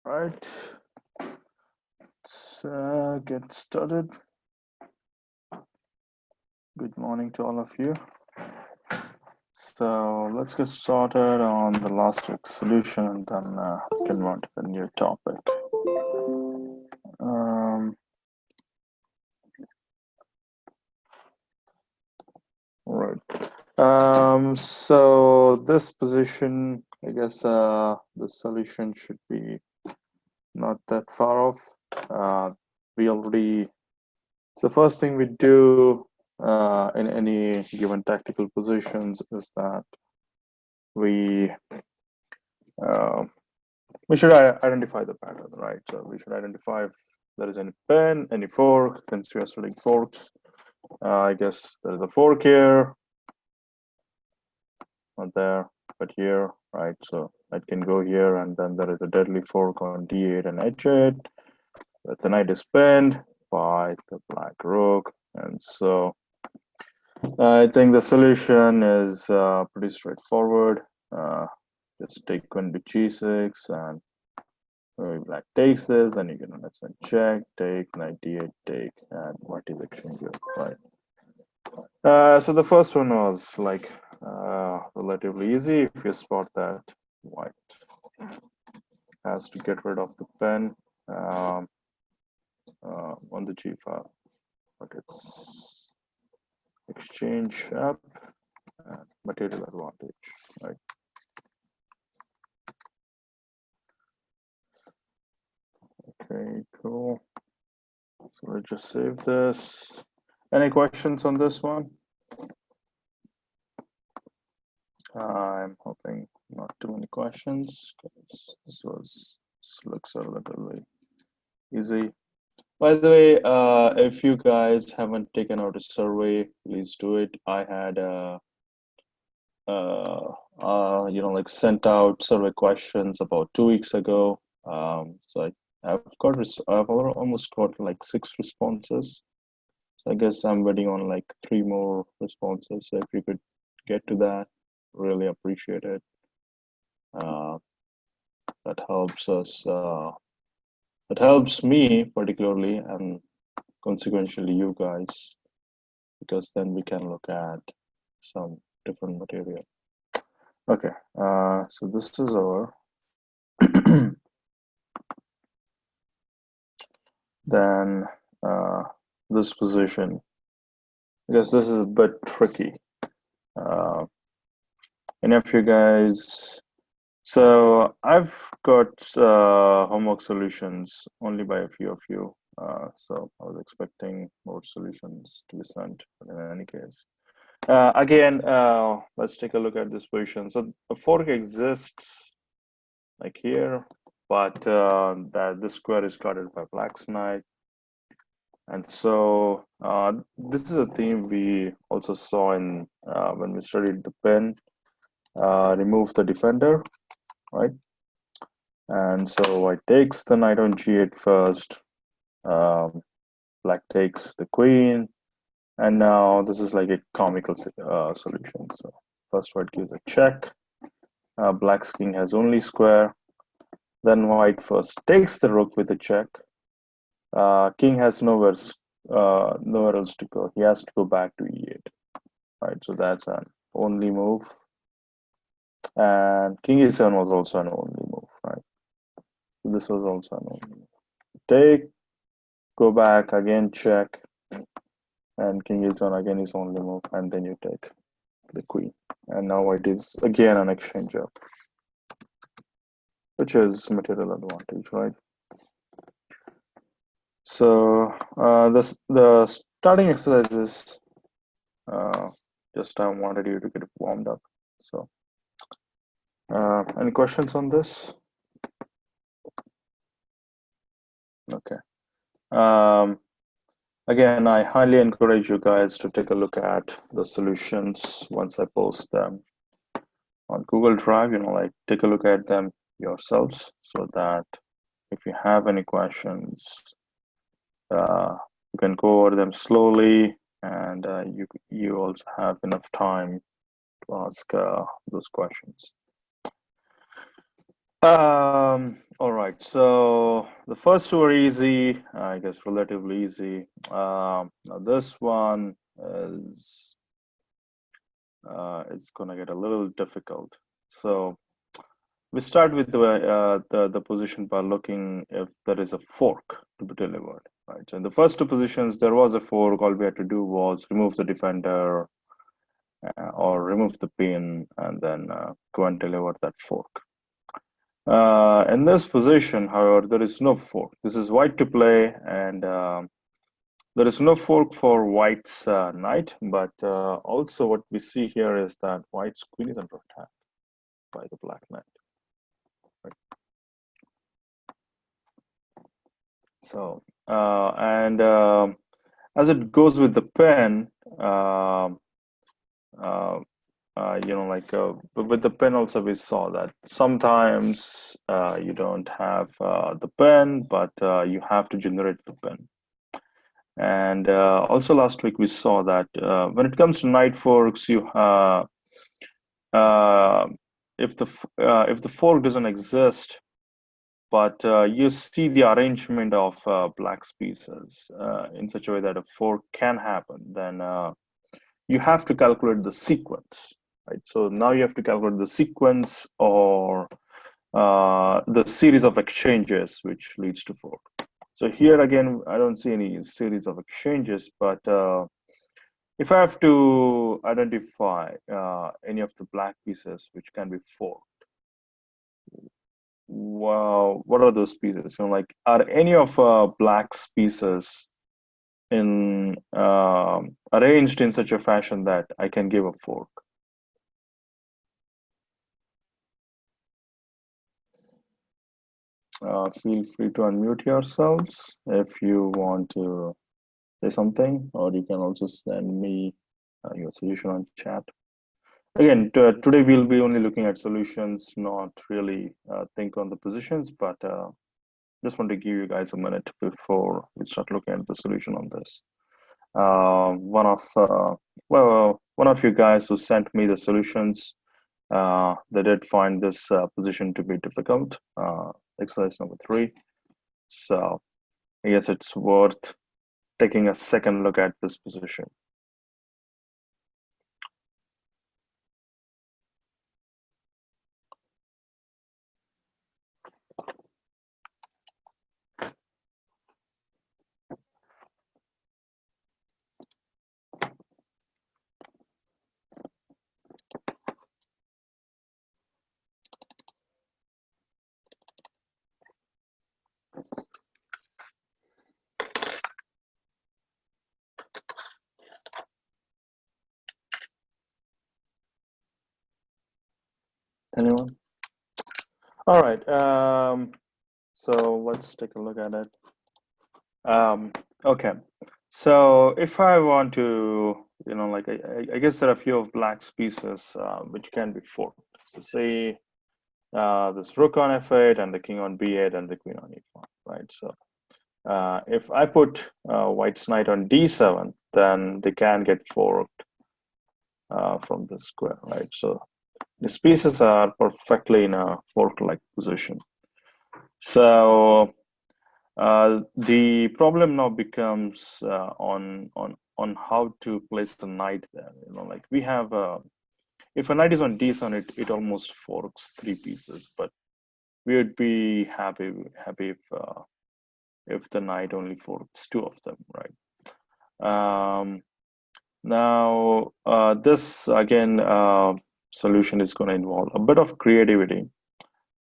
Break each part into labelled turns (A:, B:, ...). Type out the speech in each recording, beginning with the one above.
A: Right, let's get started. Good morning to all of you. So let's get started on the last week's solution and then can move on to the new topic. Right. So this position, I guess the solution should be not that far off. We already, so first thing we do in any given tactical positions is that we should identify the pattern, right? So we should identify if there is any pen, any fork, since we are studying forks. I guess there is a fork here, not there, but here, right? So it can go here, and then there is a deadly fork on D8 and H8. That the knight is pinned by the black rook, and so I think the solution is pretty straightforward. Just take queen to G6, and black takes this, then you can understand check, take, knight D8, take, and white is exchanging, right? So the first one was like relatively easy. If you spot that white has to get rid of the pen on the G file, but it's exchange up and material advantage, right? Okay, cool. So let's just save this. Any questions on this one? I'm hoping not too many questions because this looks relatively easy. By the way, if you guys haven't taken out a survey, please do it. I had like sent out survey questions about 2 weeks ago. So I've almost got like 6 responses. So I guess I'm waiting on like 3 more responses. So if you could get to that, really appreciate it. That helps us. That helps me particularly, and consequentially you guys, because then we can look at some different material. Okay, so this is our then this position, because this is a bit tricky. And if you guys, so I've got homework solutions only by a few of you. So I was expecting more solutions to be sent, but in any case. Again, let's take a look at this position. So the fork exists like here, but that this square is guarded by black's knight. And so this is a theme we also saw in when we studied the pin, remove the defender, right? And so white takes the knight on G8 first, black takes the queen, and now this is like a comical solution. So first white gives a check, black's king has only square, then white first takes the rook with a check, king has nowhere else to go, he has to go back to E8, right? So that's an only move, and king E7 was also an only move, right? So this was also an only move. Take, go back, again check, and king E7 again is only move, and then you take the queen, and now it is again an exchange up, which is material advantage, right? So the starting exercises, just I wanted you to get warmed up. So any questions on this? Okay. Again, I highly encourage you guys to take a look at the solutions once I post them on Google Drive. Like take a look at them yourselves, so that if you have any questions, you can go over them slowly, and you also have enough time to ask those questions. All right. So the first two are easy, I guess, relatively easy. Now this one is it's gonna get a little difficult. So we start with the position by looking if there is a fork to be delivered, right? So in the first two positions, there was a fork. All we had to do was remove the defender or remove the pin, and then go and deliver that fork. In this position, however, there is no fork. This is white to play, and there is no fork for white's knight. But also, what we see here is that white's queen is under attack by the black knight. Right? So, and as it goes with the pin, with the pen also we saw that sometimes you don't have the pen, but you have to generate the pen. And also last week we saw that when it comes to knight forks, you if the fork doesn't exist, but you see the arrangement of black's pieces in such a way that a fork can happen, then you have to calculate the sequence, right? So now you have to calculate the sequence or the series of exchanges which leads to fork. So here again, I don't see any series of exchanges, but if I have to identify any of the black pieces which can be forked, wow, what are those pieces? Like, are any of black's pieces in arranged in such a fashion that I can give a fork? Feel free to unmute yourselves if you want to say something, or you can also send me your solution on chat. Again, today we'll be only looking at solutions, not really think on the positions, but just want to give you guys a minute before we start looking at the solution on this. One of you guys who sent me the solutions, they did find this position to be difficult. Exercise number 3. So I guess it's worth taking a second look at this position. Anyone? All right. So let's take a look at it. Okay. So if I want to, I guess there are a few of black's pieces which can be forked. So say this rook on f8 and the king on b8 and the queen on e5, right? So if I put white's knight on d7, then they can get forked from the square, right? So these pieces are perfectly in a fork-like position. So the problem now becomes on how to place the knight there. Like we have if a knight is on d7, it almost forks 3 pieces, but we would be happy if the knight only forks 2 of them, right? Now this again solution is going to involve a bit of creativity, in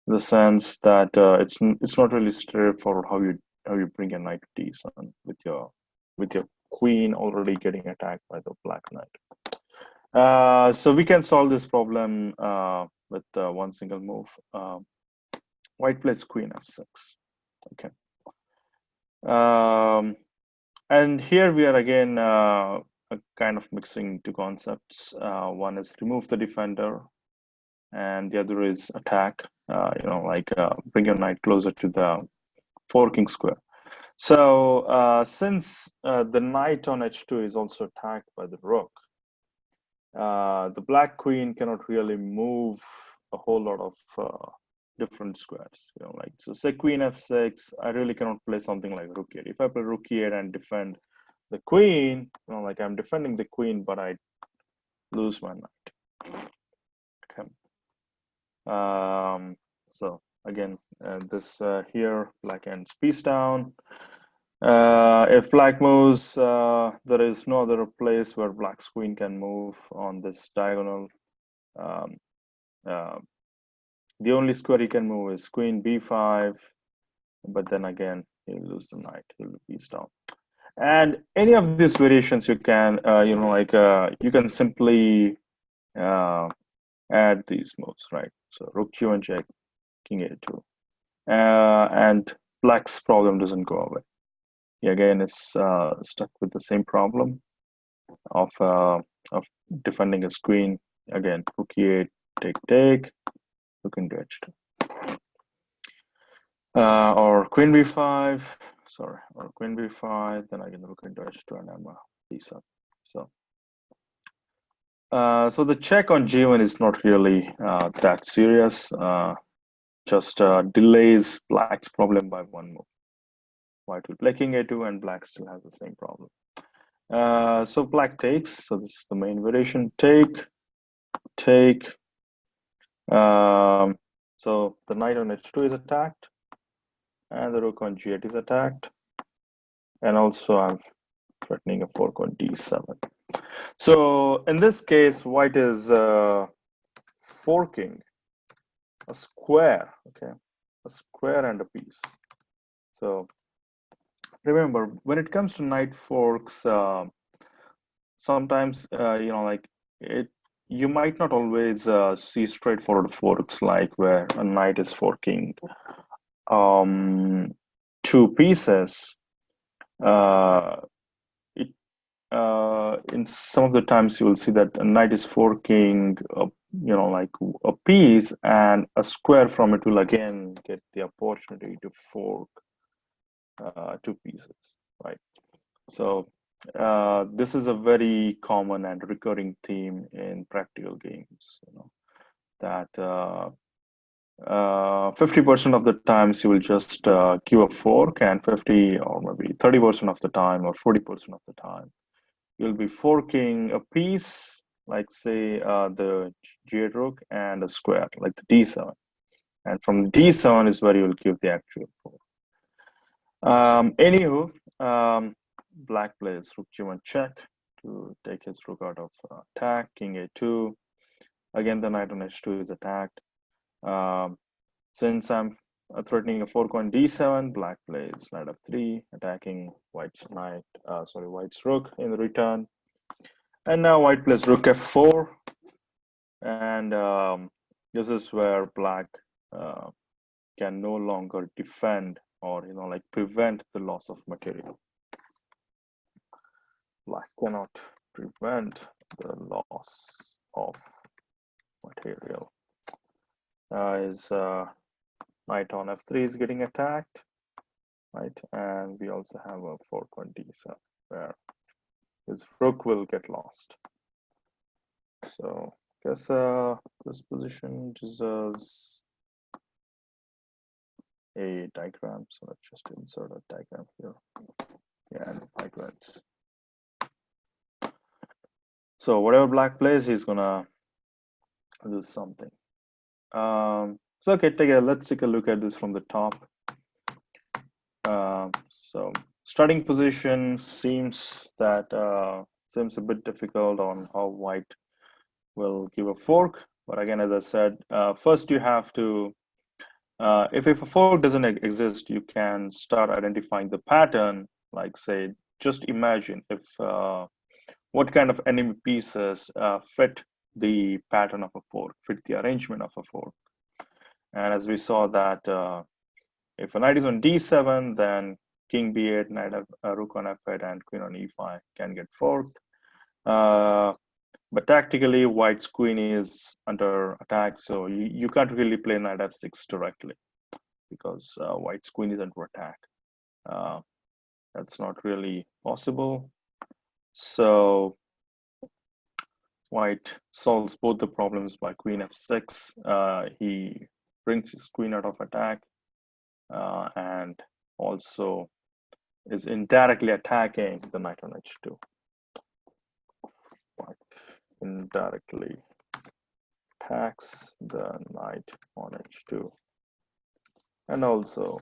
A: the sense that it's not really straightforward how you bring a knight to d7 with your queen already getting attacked by the black knight. So we can solve this problem with one single move. White plays queen f6. Okay. And here we are again kind of mixing two concepts. One is remove the defender, and the other is attack. Bring your knight closer to the forking square. So since the knight on h2 is also attacked by the rook, the black queen cannot really move a whole lot of different squares. Like, so say queen f6, I really cannot play something like rook 8. If I play rook 8 and defend the queen, like I'm defending the queen, but I lose my knight. Okay. So again, this here, black ends piece down. If black moves, there is no other place where black's queen can move on this diagonal. The only square he can move is queen b5, but then again, he'll lose the knight, he'll be piece down. And any of these variations you can, you can simply add these moves, right? So rook q1 check, king a2. And black's problem doesn't go away. He again is stuck with the same problem of defending his queen. Again, rook e8, take, rook into h2. Or queen b5, sorry, or queen b5, then I can rook into h2 and I'm piece up. So the check on g1 is not really that serious. Just delays black's problem by one move. White will play king a2 and black still has the same problem. So black takes. So this is the main variation. Take. So the knight on h2 is attacked, and the rook on g8 is attacked, and also I'm threatening a fork on d7. So in this case, white is forking a square, okay, a square and a piece. So remember, when it comes to knight forks, sometimes you might not always see straightforward forks like where a knight is forking two pieces. In some of the times you will see that a knight is forking a piece, and a square from it will again get the opportunity to fork two pieces, right? So this is a very common and recurring theme in practical games, that 50% of the times you will just queue a fork, and 50 or maybe 30% of the time or 40% of the time you'll be forking a piece, like say the g8 rook, and a square like the d7, and from d7 is where you will give the actual fork. Anywho, black plays rook g1 check to take his rook out of attack, king a2. Again, the knight on h2 is attacked. Since I'm threatening a fork on d7, black plays knight f3, attacking white's rook in the return. And now white plays rook f4, and this is where black can no longer defend or prevent the loss of material. Black cannot prevent the loss of material. His knight on f3 is getting attacked, right? And we also have a fork on d7 where his rook will get lost. So I guess this position deserves a diagram. So let's just insert a diagram here. Yeah, and diagrams. So whatever black plays, he's gonna do something. So okay, let's take a look at this from the top. So starting position seems a bit difficult on how white will give a fork. But again, as I said, first you have to, if a fork doesn't exist, you can start identifying the pattern. Like say, just imagine if what kind of enemy pieces fit the pattern of a fork, fit the arrangement of a fork. And as we saw that if a knight is on d7, then king b8, knight rook on f8, and queen on e5 can get forked. But tactically, white's queen is under attack, so you can't really play knight f6 directly because white's queen is under attack. That's not really possible. So white solves both the problems by queen f6. He brings his queen out of attack, and also is indirectly attacking the knight on h2. White indirectly attacks the knight on h2, and also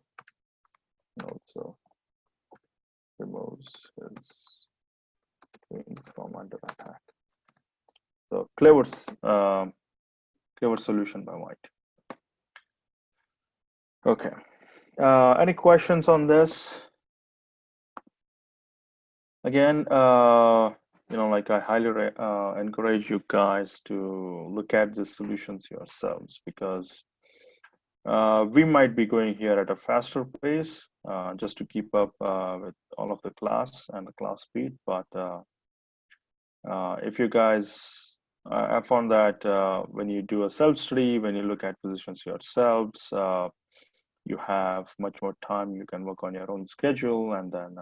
A: removes his queen from under attack. So clever solution by white. Okay. Any questions on this? Again, like I highly encourage you guys to look at the solutions yourselves, because we might be going here at a faster pace just to keep up with all of the class and the class speed. But if you guys, I found that when you do a self-study, when you look at positions yourselves, you have much more time. You can work on your own schedule, and then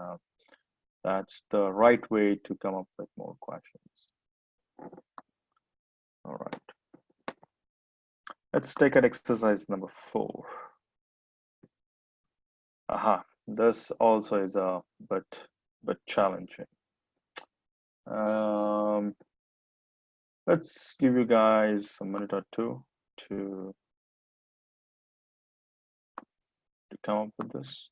A: that's the right way to come up with more questions. All right. Let's take an exercise number 4. Aha, this also is a bit challenging. Let's give you guys a minute or two to come up with this.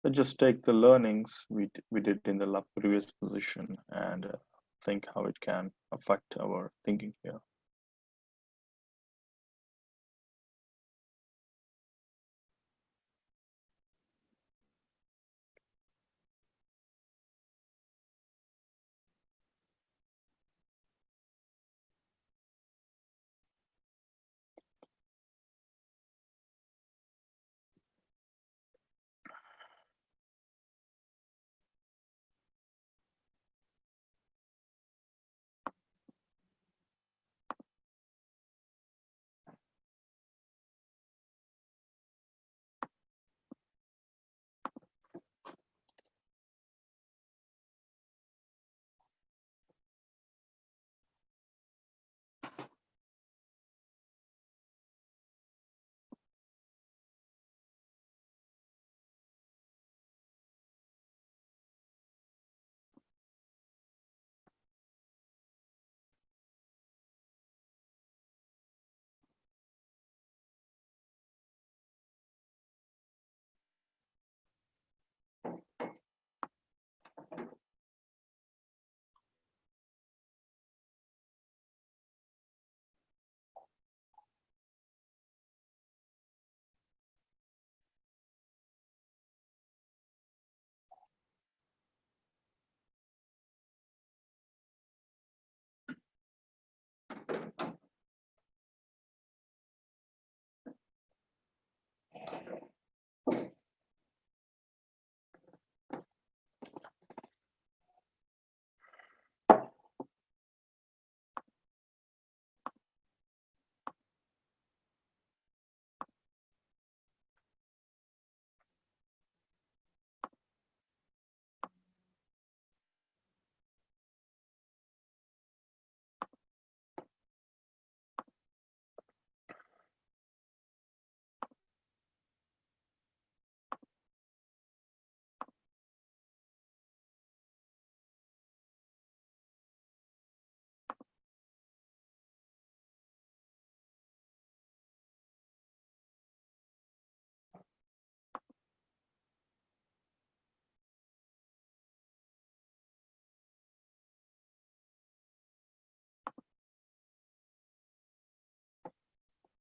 A: Let's just take the learnings we did in the previous position and think how it can affect our thinking here.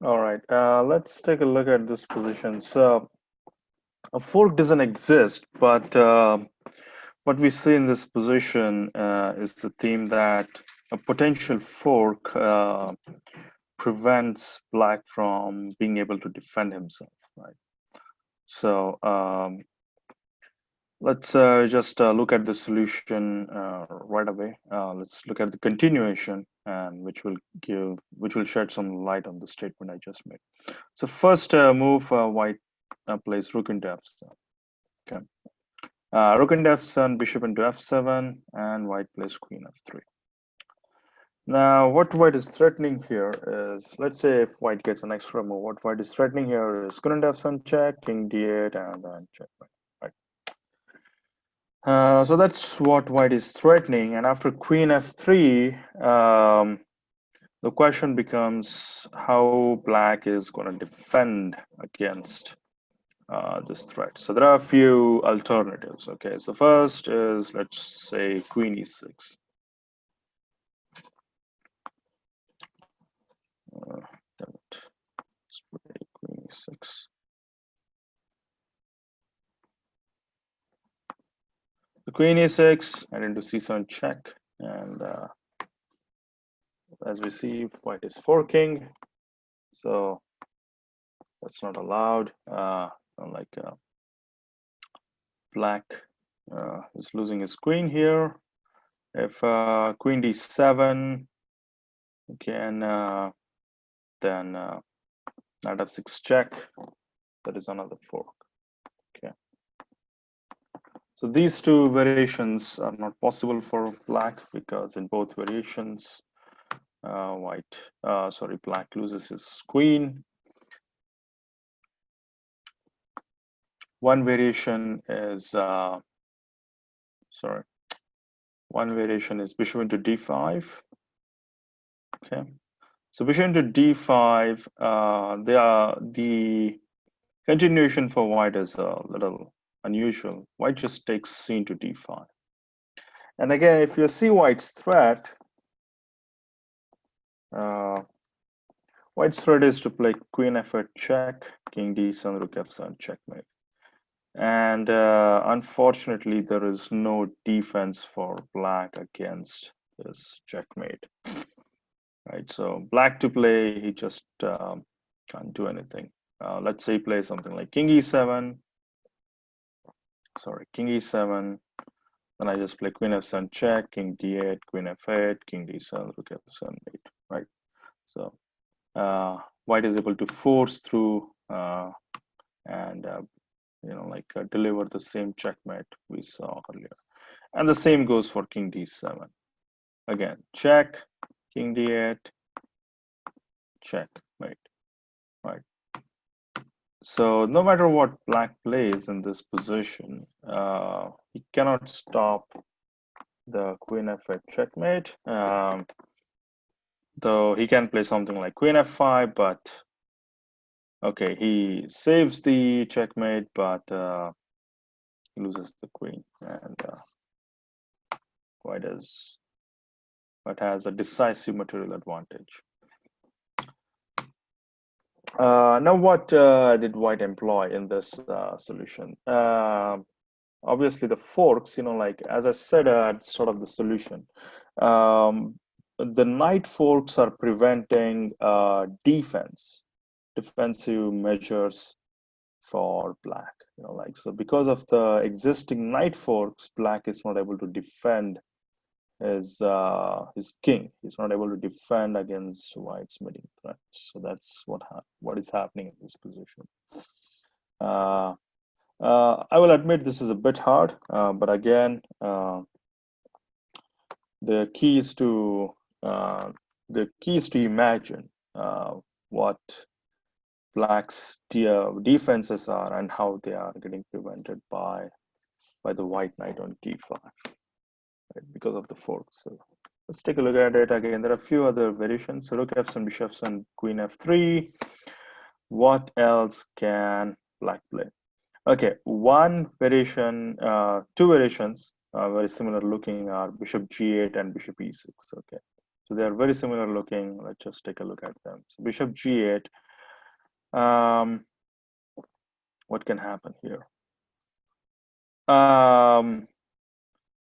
A: All right, let's take a look at this position. So a fork doesn't exist, but what we see in this position is the theme that a potential fork prevents black from being able to defend himself, right? So let's just look at the solution right away. Let's look at the continuation, and which will shed some light on the statement I just made. So first move, white plays rook into f7. Okay, rook into f7, bishop into f7, and white plays queen f3. Now, what white is threatening here is, let's say if white gets an extra move, what white is threatening here is couldn't have sun check, king d8, and then checkmate, right? So that's what white is threatening. And after queen f3, the question becomes how black is going to defend against this threat. So there are a few alternatives. Okay, so first is, let's say, queen e6. Let's play queen e6. The queen e6 and into c7 check, and as we see, white is forking, so that's not allowed. Unlike black is losing his queen here. If queen d7, again, then knight f6 check. That is another fork. Okay. So these two variations are not possible for black because in both variations, black loses his queen. One variation is bishop into d5. Okay, so bishop into d5. The continuation for white is a little unusual. White just takes c into d5. And again, if you see white's threat, white's threat is to play queen f8 check, king d7, rook f7 checkmate. And unfortunately, there is no defense for black against this checkmate. Right, so black to play, he just can't do anything. Let's say he plays something like king e7. King e7. Then I just play queen f7 check, king d8, queen f8, king d7, rook f7 mate. Right. So white is able to force through and deliver the same checkmate we saw earlier. And the same goes for king d7. Again, check, king d8, checkmate. Right. So no matter what black plays in this position, he cannot stop the queen f8 checkmate. Though he can play something like queen f5, but okay, he saves the checkmate, but he loses the queen, and white has a decisive material advantage. Now, what did white employ in this solution? Obviously, the forks, as I said at sort of the solution, the knight forks are preventing defensive measures for black. So because of the existing knight forks, black is not able to defend his king. He's not able to defend against white's mating threats. So that's what is happening in this position. I will admit this is a bit hard, but again, the key is to imagine what black's defenses are and how they are getting prevented by the white knight on d5, right, because of the forks. So let's take a look at it again. There are a few other variations. So rook f7, bishop f7, queen f3. What else can black play? Okay, one variation, two variations very similar looking are bishop g8 and bishop e6. Okay, so they are very similar looking. Let's just take a look at them. So bishop g8. What can happen here?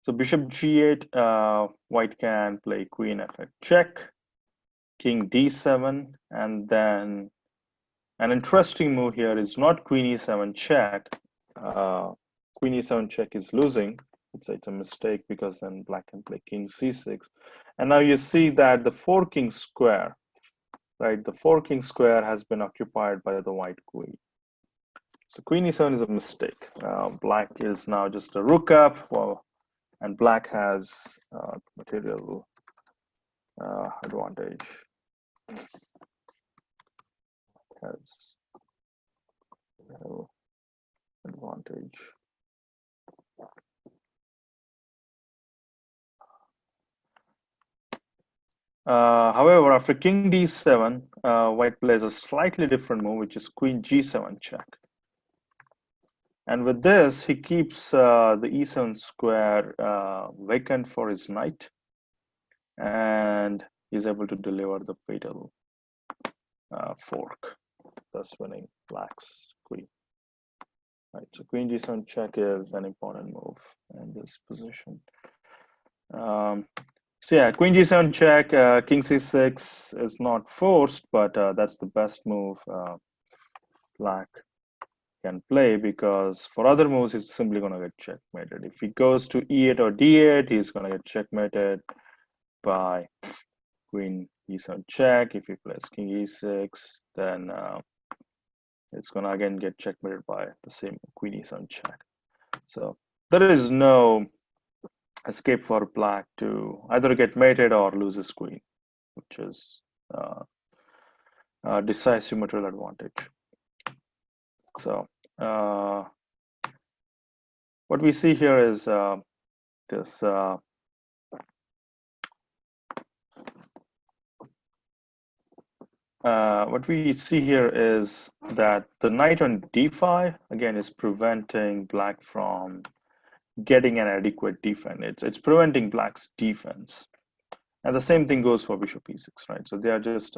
A: So bishop g8, white can play queen f8 check, king d7, and then an interesting move here is not queen e7 check. Queen e7 check is losing. It's a mistake because then black can play king c6. And now you see that the forking square, right? The forking square has been occupied by the white queen. So queen e7 is a mistake. Black is now just a rook up, and black has material advantage. Has L advantage. However, after king d7, white plays a slightly different move, which is queen g7 check. And with this, he keeps the e7 square vacant for his knight, and is able to deliver the fatal fork, thus winning black's queen. Right, so queen g7 check is an important move in this position. So yeah, queen g7 check, king c6 is not forced, but that's the best move black can play, because for other moves he's simply going to get checkmated. If he goes to e8 or d8, he's going to get checkmated by queen e7 check. If he plays king e6, then it's going to again get checkmated by the same queen e7 check. So there is no escape for black to either get mated or lose his queen, which is decisive material advantage. So what we see here is this what we see here is that the knight on d5 again is preventing black from getting an adequate defense. It's preventing black's defense, and the same thing goes for bishop e6, right? So they are just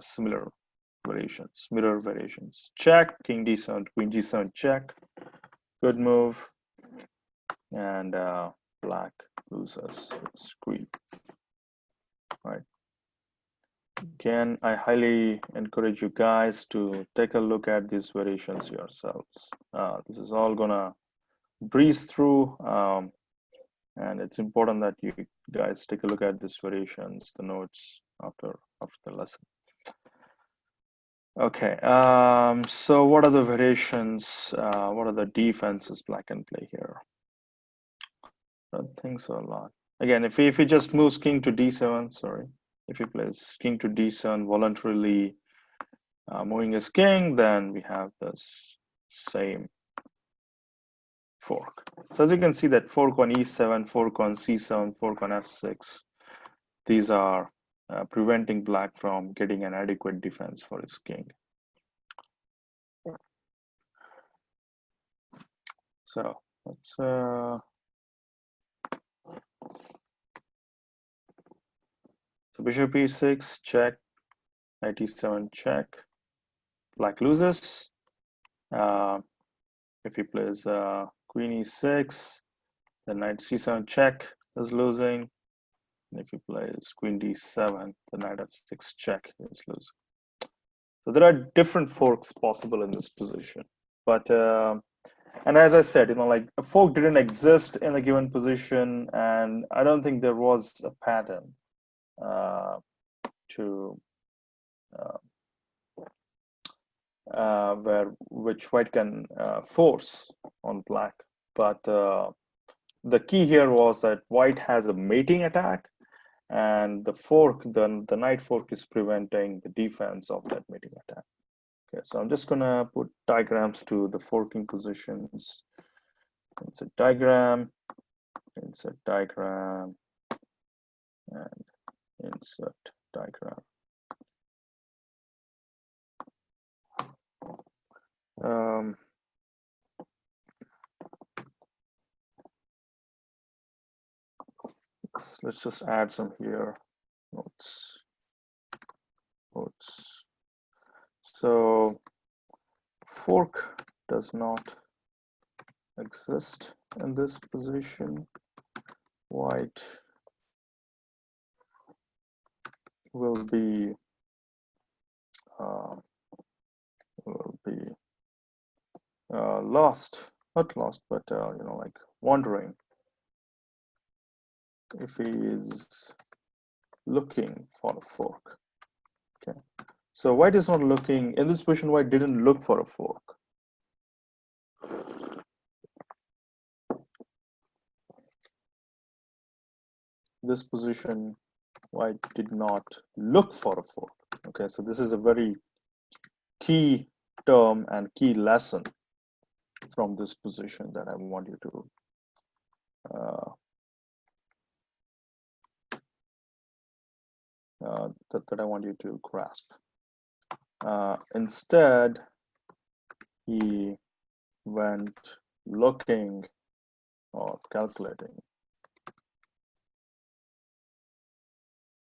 A: similar variations, mirror variations. Check, king d7, queen g7 check, good move, and black loses its queen, right? Again, I highly encourage you guys to take a look at these variations yourselves. This is all gonna breeze through, and it's important that you guys take a look at these variations, the notes after the lesson. Okay, so what are the variations? What are the defenses black can play here? I don't think so a lot. Again, if he just moves king to d7, sorry, if he plays king to d7 voluntarily, moving his king, then we have this same fork. So as you can see, that fork on e7, fork on c7, fork on f6, these are preventing black from getting an adequate defense for his king. So let's so bishop e6 check, knight e7 check, black loses. If he plays queen e6, then knight c7 check is losing. And if he plays queen d7, the knight f6 check is losing. So there are different forks possible in this position. But and as I said, like a fork didn't exist in a given position, and I don't think there was a pattern to which white can force on black. But the key here was that white has a mating attack, and the fork, the knight fork, is preventing the defense of that mating attack. Okay, so I'm just gonna put diagrams to the forking positions. Insert diagram, insert diagram, and insert diagram. Let's just add some here, notes. So fork does not exist in this position. White will be lost, not lost, but like wondering if he is looking for a fork. Okay, so white is not looking in this position. White didn't look for a fork. This position, white did not look for a fork. Okay, so this is a very key term and key lesson from this position that I want you to that I want you to grasp. Instead, he went looking or calculating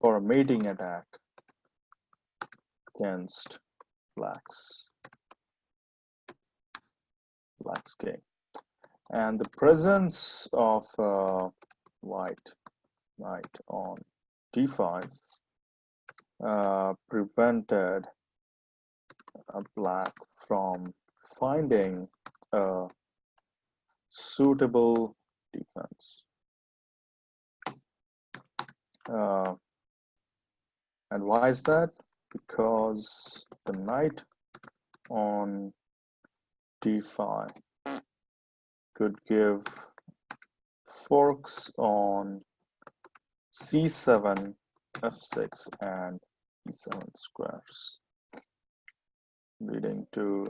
A: for a mating attack against black's game. And the presence of white knight on d5 prevented black from finding a suitable defense. And why is that? Because the knight on d5 could give forks on c7, f6, and e7 squares, leading to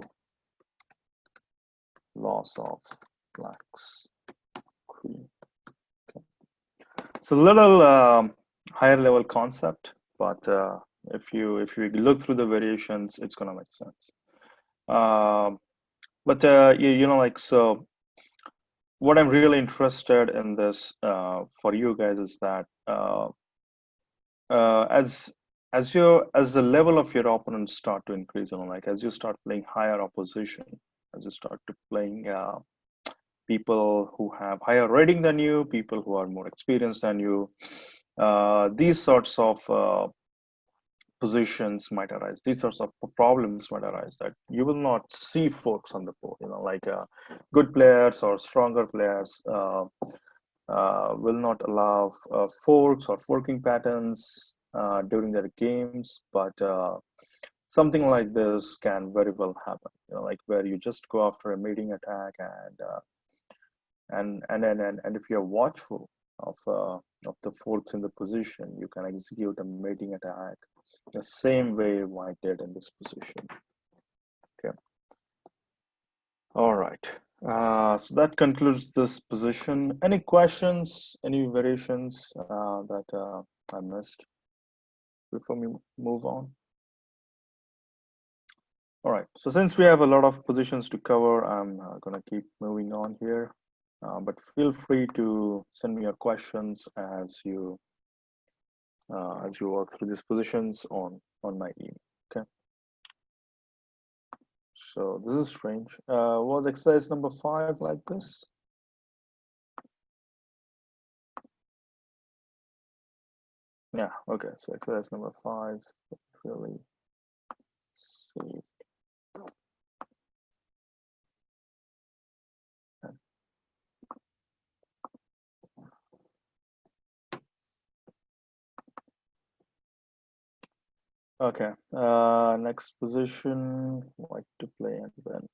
A: loss of black's queen. Okay. So a little higher level concept, but if you look through the variations, it's gonna make sense. But you know, like, so what I'm really interested in this for you guys is that as the level of your opponents start to increase, you know, like as you start playing higher opposition, as you start to playing people who have higher rating than you, people who are more experienced than you, these sorts of positions might arise, these sorts of problems might arise, that you will not see forks on the board, you know, like good players or stronger players will not allow forks or forking patterns during their games, but something like this can very well happen, you know, like where you just go after a mating attack, and if you're watchful of the forks in the position, you can execute a mating attack the same way white did in this position. Okay. All right. So that concludes this position. Any questions? Any variations that I missed before we move on? All right. So since we have a lot of positions to cover, I'm gonna keep moving on here. But feel free to send me your questions as you work through these positions on my email. Okay. So this is strange. Was exercise number 5 like this? Yeah. Okay. So exercise number 5 really saved. Okay, next position, white to play, and then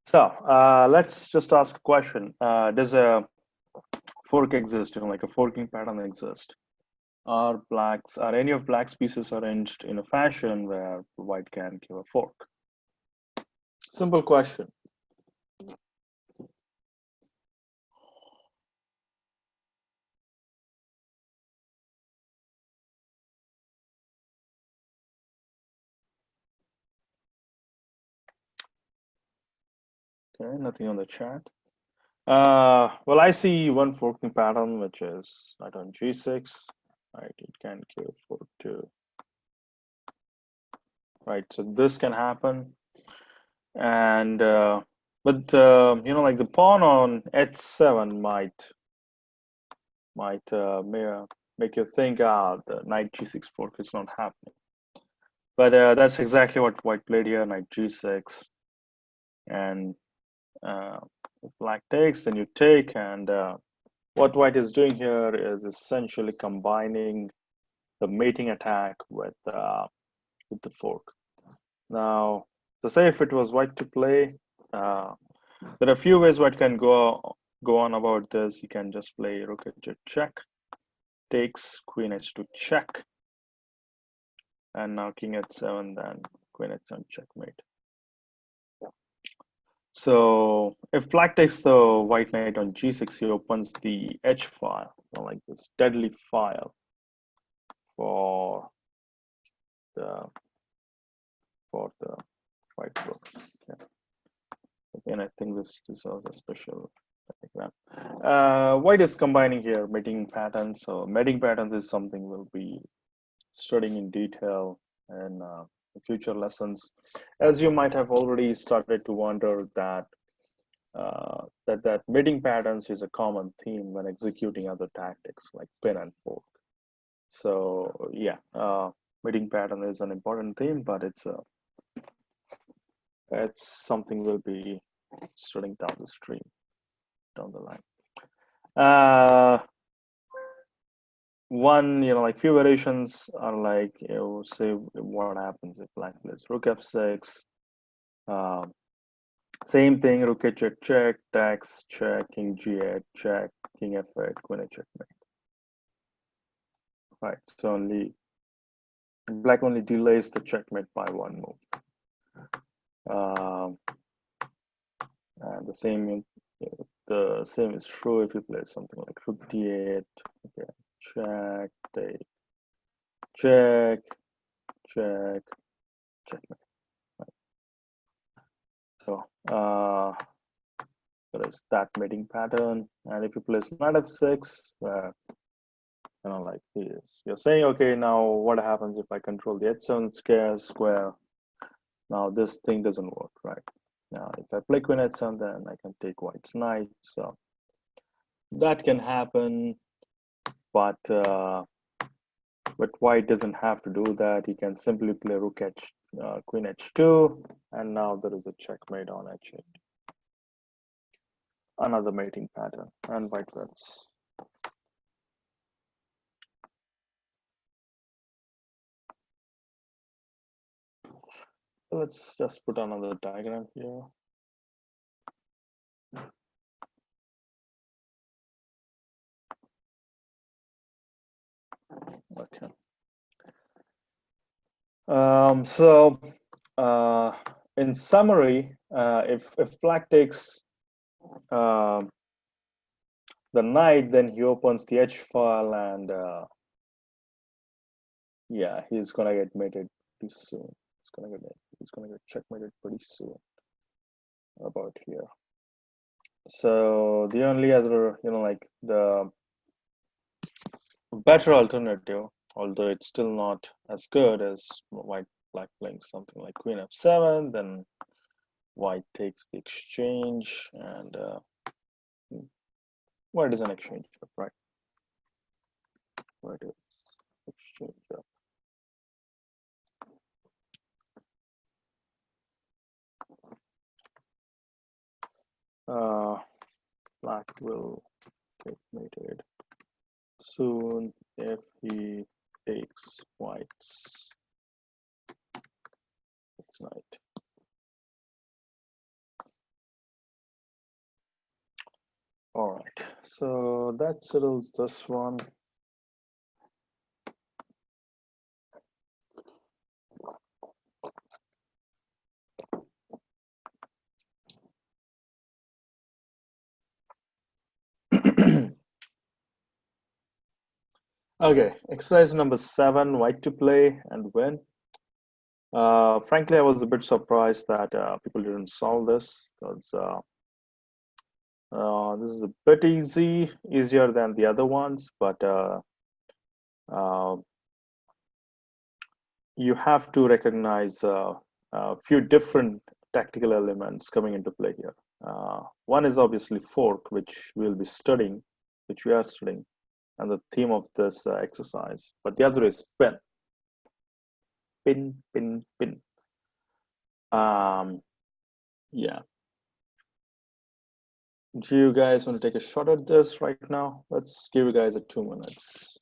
A: so let's just ask a question. Does a fork exist? You know, like a forking pattern exist? Are any of black's pieces arranged in a fashion where white can give a fork? Simple question. Okay, nothing on the chat. Well, I see one forking pattern, which is knight on g6. Right, it can give fork to. Right, so this can happen, and but you know, like the pawn on h7 might make you think, the knight g6 fork is not happening. But that's exactly what white played here, knight g6, and if black takes, then you take, and what white is doing here is essentially combining the mating attack with the fork. Now, to say if it was white to play, There are a few ways what can go on about this. You can just play rook h8 check, takes queen h2 check, and now king h7, then queen h7 checkmate. So if black takes the white knight on g6, he opens the h file, like this deadly file for the white rook. Okay. Again, I think this deserves a special diagram. White is combining here mating patterns. So mating patterns is something we'll be studying in detail in future lessons. As you might have already started to wonder that that mating patterns is a common theme when executing other tactics like pin and fork. So yeah, mating pattern is an important theme, but it's something we'll be studying down the line. One, like few variations are like, say what happens if black plays rook f6. Same thing, rook h8 check, takes check, king g8 check, king f8, queen h checkmate. Right, so black only delays the checkmate by one move. And the same is true if you play something like rook d8. Okay, check, take, check, check, checkmate. Right. So there is that mating pattern. And if you place knight f6, like this, you're saying, okay, now what happens if I control the h7 square? Now this thing doesn't work, right? Now if I play queen h7, then I can take white's knight. So that can happen, but white doesn't have to do that. He can simply play rook queen h2, and now there is a checkmate on h8. Another mating pattern, and white wins. So let's just put another diagram here. Okay. So in summary, if black takes the knight, then he opens the h file, and yeah, he's gonna get mated pretty soon. He's gonna get checkmated pretty soon. About here. So the only other, like the better alternative, although it's still not as good as black playing something like queen f7, then white takes the exchange, and white is an exchange up, right? White is exchange up. Black will get mated soon if he takes white's knight. All right, so that settles this one. Okay, exercise number 7, white to play and win. Frankly, I was a bit surprised that people didn't solve this, because this is a bit easier than the other ones, but you have to recognize a few different tactical elements coming into play here. One is obviously fork, which we are studying, and the theme of this exercise. But the other is pin. Pin. Yeah. Do you guys want to take a shot at this right now? Let's give you guys 2 minutes.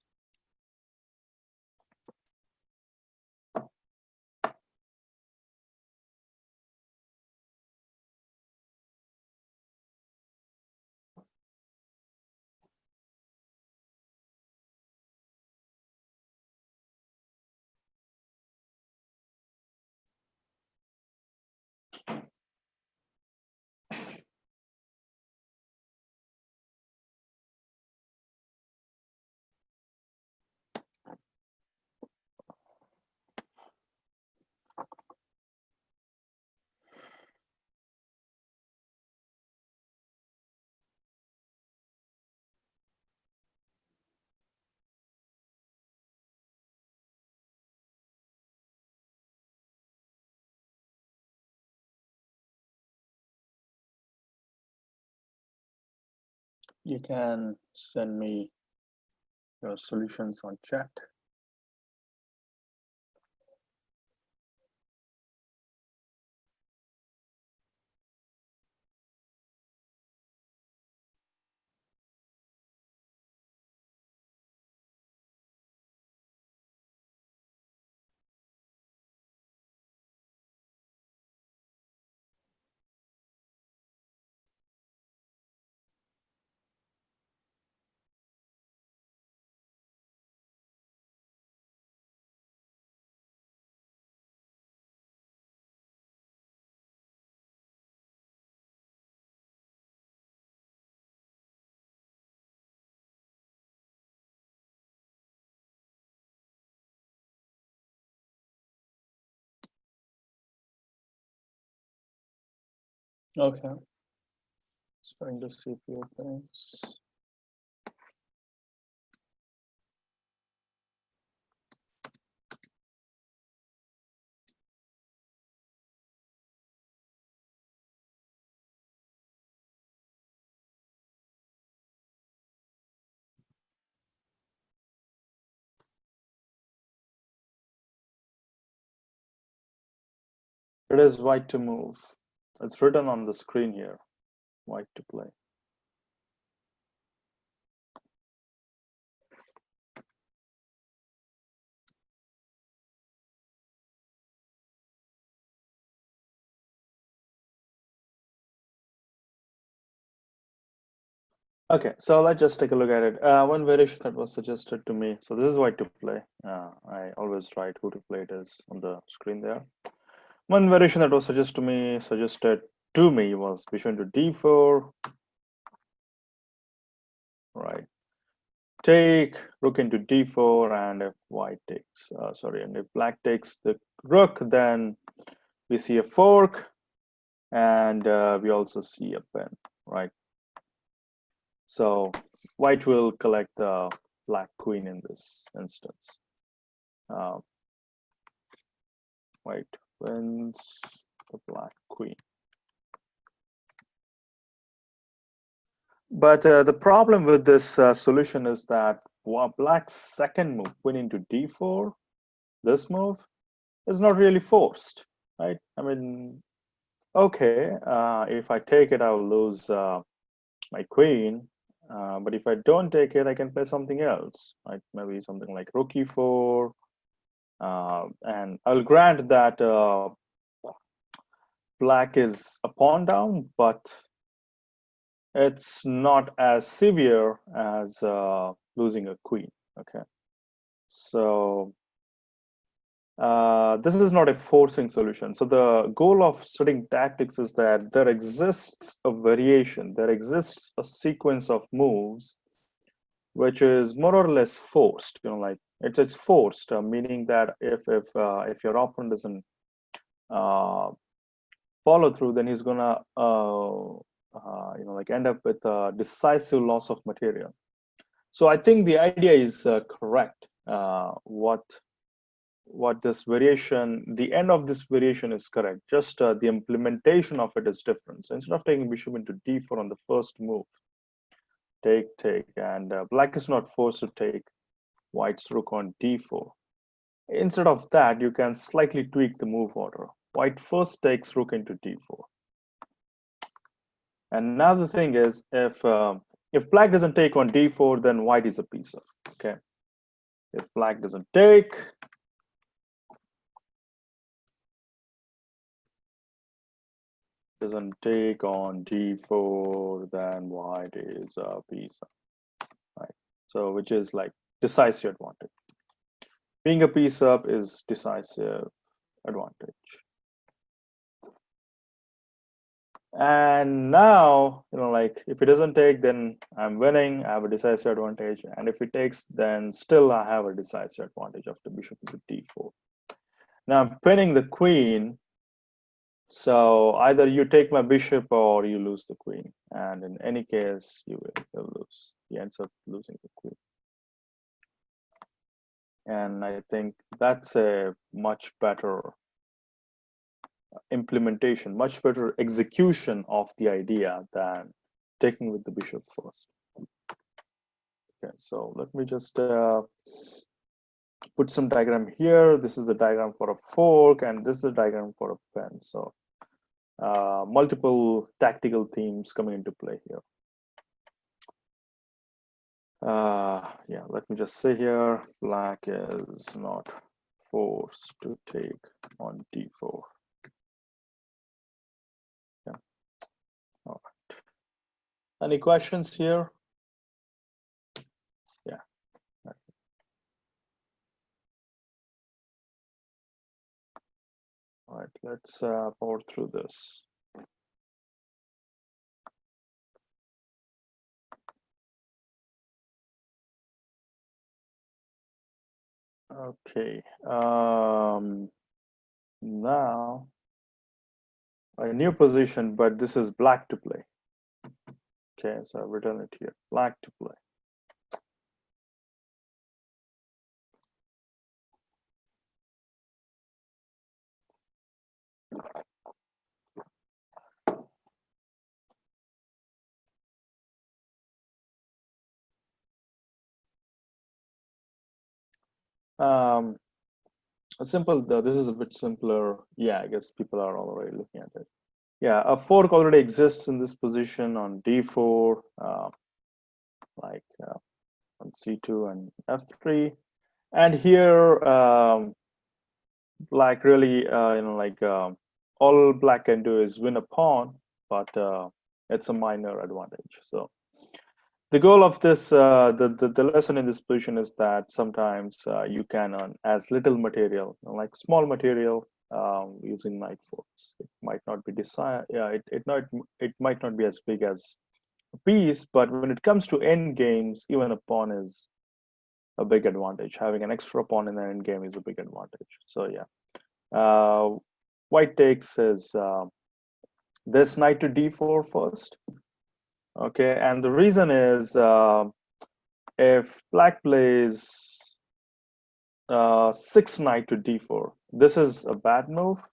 A: You can send me your solutions on chat. Okay. Starting to see a few things. It is white to move. It's written on the screen here, white to play. Okay, so let's just take a look at it. One variation that was suggested to me. So this is white to play. I always write who to play it is on the screen there. One variation that was suggested to me was bishop into d4, right? Take rook into d4, and if white takes, and if black takes the rook, then we see a fork, and we also see a pin, right? So white will collect the black queen in this instance. White wins the black queen. But the problem with this solution is that black's second move, queen into d4, this move, is not really forced, right? I mean, okay, if I take it, I'll lose my queen. But if I don't take it, I can play something else, right? Maybe something like rook e4. And I'll grant that black is a pawn down, but it's not as severe as losing a queen. Okay, so this is not a forcing solution. So the goal of studying tactics is that there exists a variation, there exists a sequence of moves which is more or less forced. You know, like it's forced, meaning that if your opponent doesn't follow through, then he's gonna like end up with a decisive loss of material. So I think the idea is correct. What this variation, the end of this variation is correct. Just the implementation of it is different. So instead of taking bishop into d4 on the first move, take, and black is not forced to take white's rook on d4. Instead of that, you can slightly tweak the move order. White first takes rook into d4. And now the thing is, if black doesn't take on d4, then white is a piece of, okay? If black doesn't take, on d4, then white is a piece up, right? So which is like decisive advantage. Being a piece up is decisive advantage. And now, like if it doesn't take, then I'm winning, I have a decisive advantage. And if it takes, then still I have a decisive advantage after bishop into d4. Now I'm pinning the queen. So either you take my bishop or you lose the queen. And in any case, you will lose. He ends up losing the queen. And I think that's a much better implementation, much better execution of the idea than taking with the bishop first. Okay, so let me just put some diagram here. This is the diagram for a fork, and this is the diagram for a pen. So multiple tactical themes coming into play here. Yeah, let me just say here, black is not forced to take on d4. Yeah. All right. Any questions here? Yeah. All right, let's power through this. Okay. Now a new position, but this is black to play. Okay, so I've written it here, black to play. A simple, this is a bit simpler. Yeah, I guess people are already looking at it. Yeah, a fork already exists in this position on d4, like on c2 and f3. And here, black really, all black can do is win a pawn, but it's a minor advantage. So the goal of this, the lesson in this position is that sometimes you can earn as little material, like small material, using knight forks. It might not be desired. Yeah, it might not be as big as a piece, but when it comes to end games, even a pawn is a big advantage. Having an extra pawn in an end game is a big advantage. So yeah, white takes is this knight to d4 first. Okay, and the reason is if black plays 6 knight to d4, this is a bad move,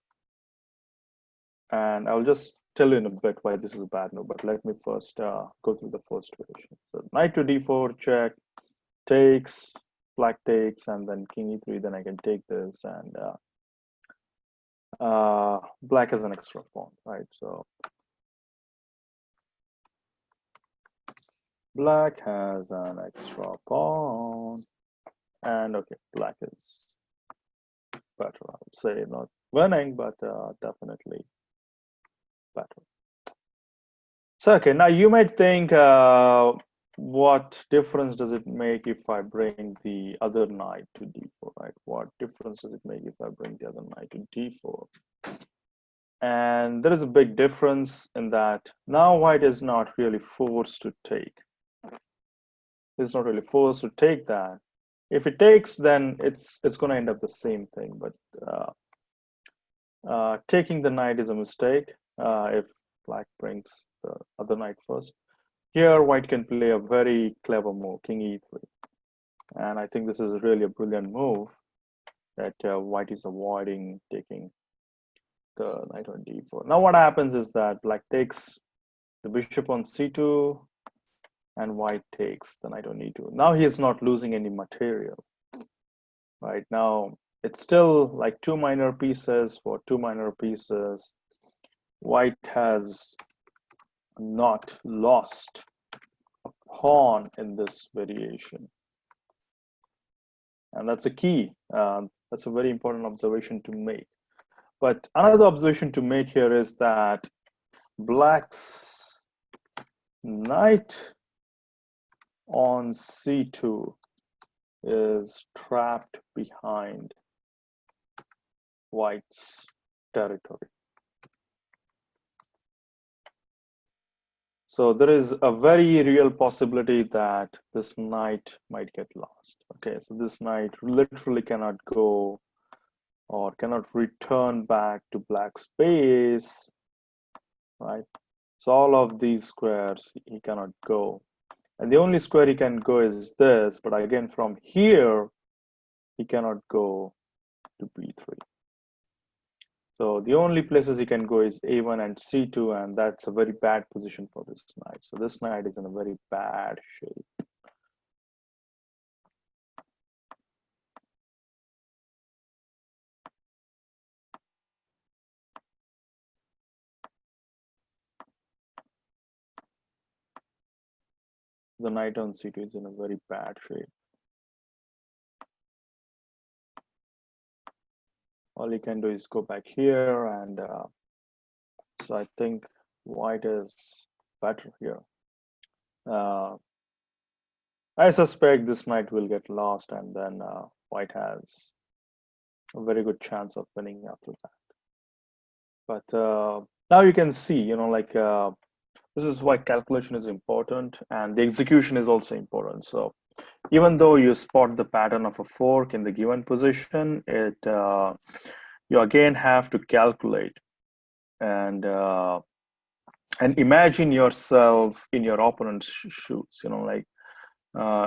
A: and I'll just tell you in a bit why this is a bad move, but let me first go through the first version. So knight to d4 check, takes, black takes, and then king e3, then I can take this, and black has an extra pawn, right? So black has an extra pawn, and okay, black is better. I would say not winning, but definitely better. So okay, now you might think, what difference does it make if I bring the other knight to d4, right? What difference does it make if I bring the other knight to d4? And there is a big difference in that now white is not really forced to take. It's not really forced to take that. If it takes, then it's going to end up the same thing. But taking the knight is a mistake if black brings the other knight first. Here, white can play a very clever move, king e3. And I think this is really a brilliant move that white is avoiding taking the knight on d4. Now what happens is that black takes the bishop on c2, and white takes the knight on e2. Now he is not losing any material. Right now, it's still like 2 minor pieces. For 2 minor pieces, white has not lost a pawn in this variation. And that's a key. That's a very important observation to make. But another observation to make here is that black's knight on c2 is trapped behind white's territory. So there is a very real possibility that this knight might get lost. Okay, so this knight literally cannot go or cannot return back to black's base, right? So all of these squares he cannot go. And the only square he can go is this, but again from here, he cannot go to b3. So the only places he can go is a1 and c2, and that's a very bad position for this knight. So this knight is in a very bad shape. the knight on c2 is in a very bad shape. All you can do is go back here, and so I think white is better here. I suspect this knight will get lost, and then white has a very good chance of winning after that. But now you can see, you know, like this is why calculation is important, and the execution is also important. So even though you spot the pattern of a fork in the given position, you again have to calculate and imagine yourself in your opponent's shoes. You know, like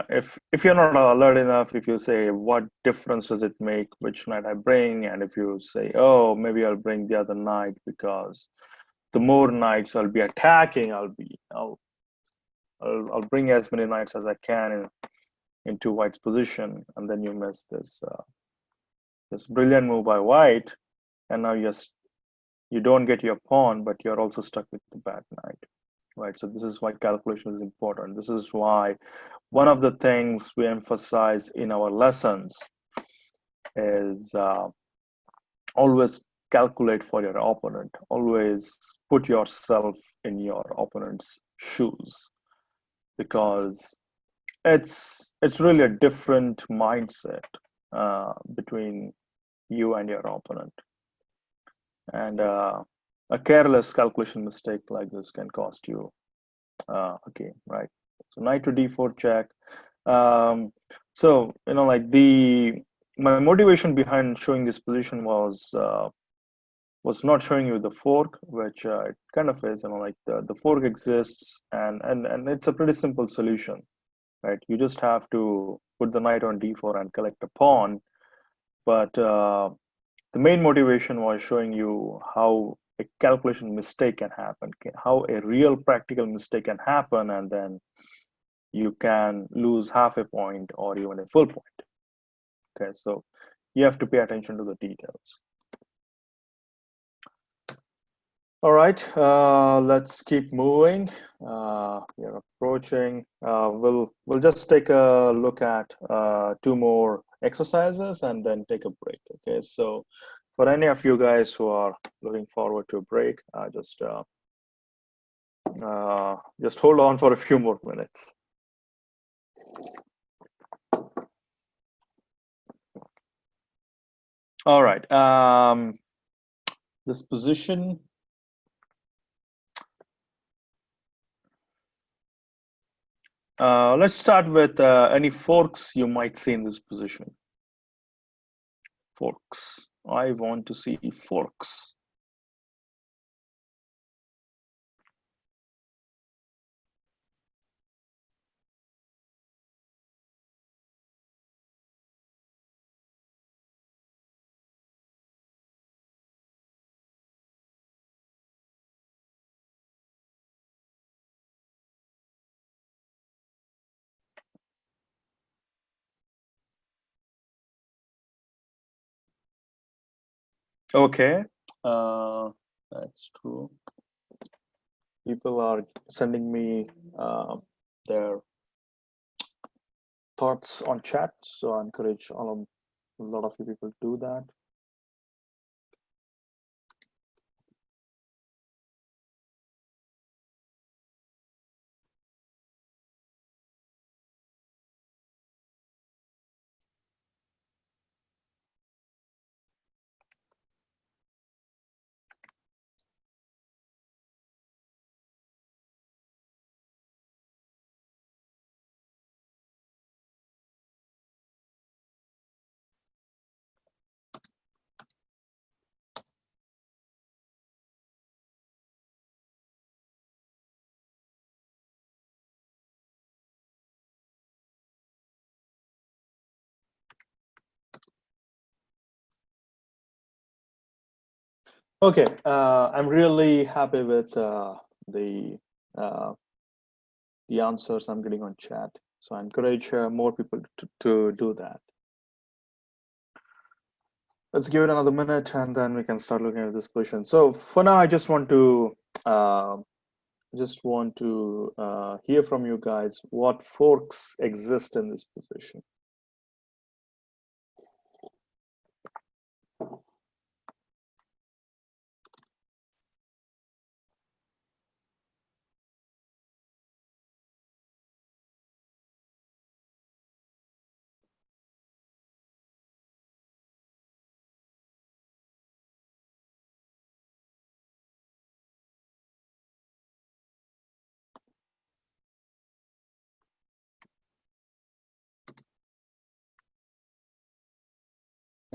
A: if you're not alert enough, if you say, what difference does it make which knight I bring, and if you say, oh, maybe I'll bring the other knight because the more knights I'll be attacking, I'll bring as many knights as I can into white's position, and then you miss this this brilliant move by white, and now you don't get your pawn, but you're also stuck with the bad knight, right? So this is why calculation is important. This is why one of the things we emphasize in our lessons is always calculate for your opponent. Always put yourself in your opponent's shoes, because it's really a different mindset between you and your opponent. And a careless calculation mistake like this can cost you a game, right? So knight to d4 check. So, you know, like my motivation behind showing this position was not showing you the fork, which it kind of is. You know, like the fork exists, and it's a pretty simple solution, right? You just have to put the knight on d4 and collect a pawn. But the main motivation was showing you how a calculation mistake can happen, how a real practical mistake can happen, and then you can lose half a point or even a full point. Okay, so you have to pay attention to the details. All right, let's keep moving. We're approaching. We'll just take a look at 2 more exercises and then take a break. Okay, so for any of you guys who are looking forward to a break, just hold on for a few more minutes. All right, this position. Let's start with any forks you might see in this position. Forks. I want to see forks. Okay, that's true. People are sending me their thoughts on chat, so I encourage a lot of you people to do that. Okay, I'm really happy with the answers I'm getting on chat. So I encourage more people to do that. Let's give it another minute and then we can start looking at this position. So for now, I just want to just want to hear from you guys what forks exist in this position.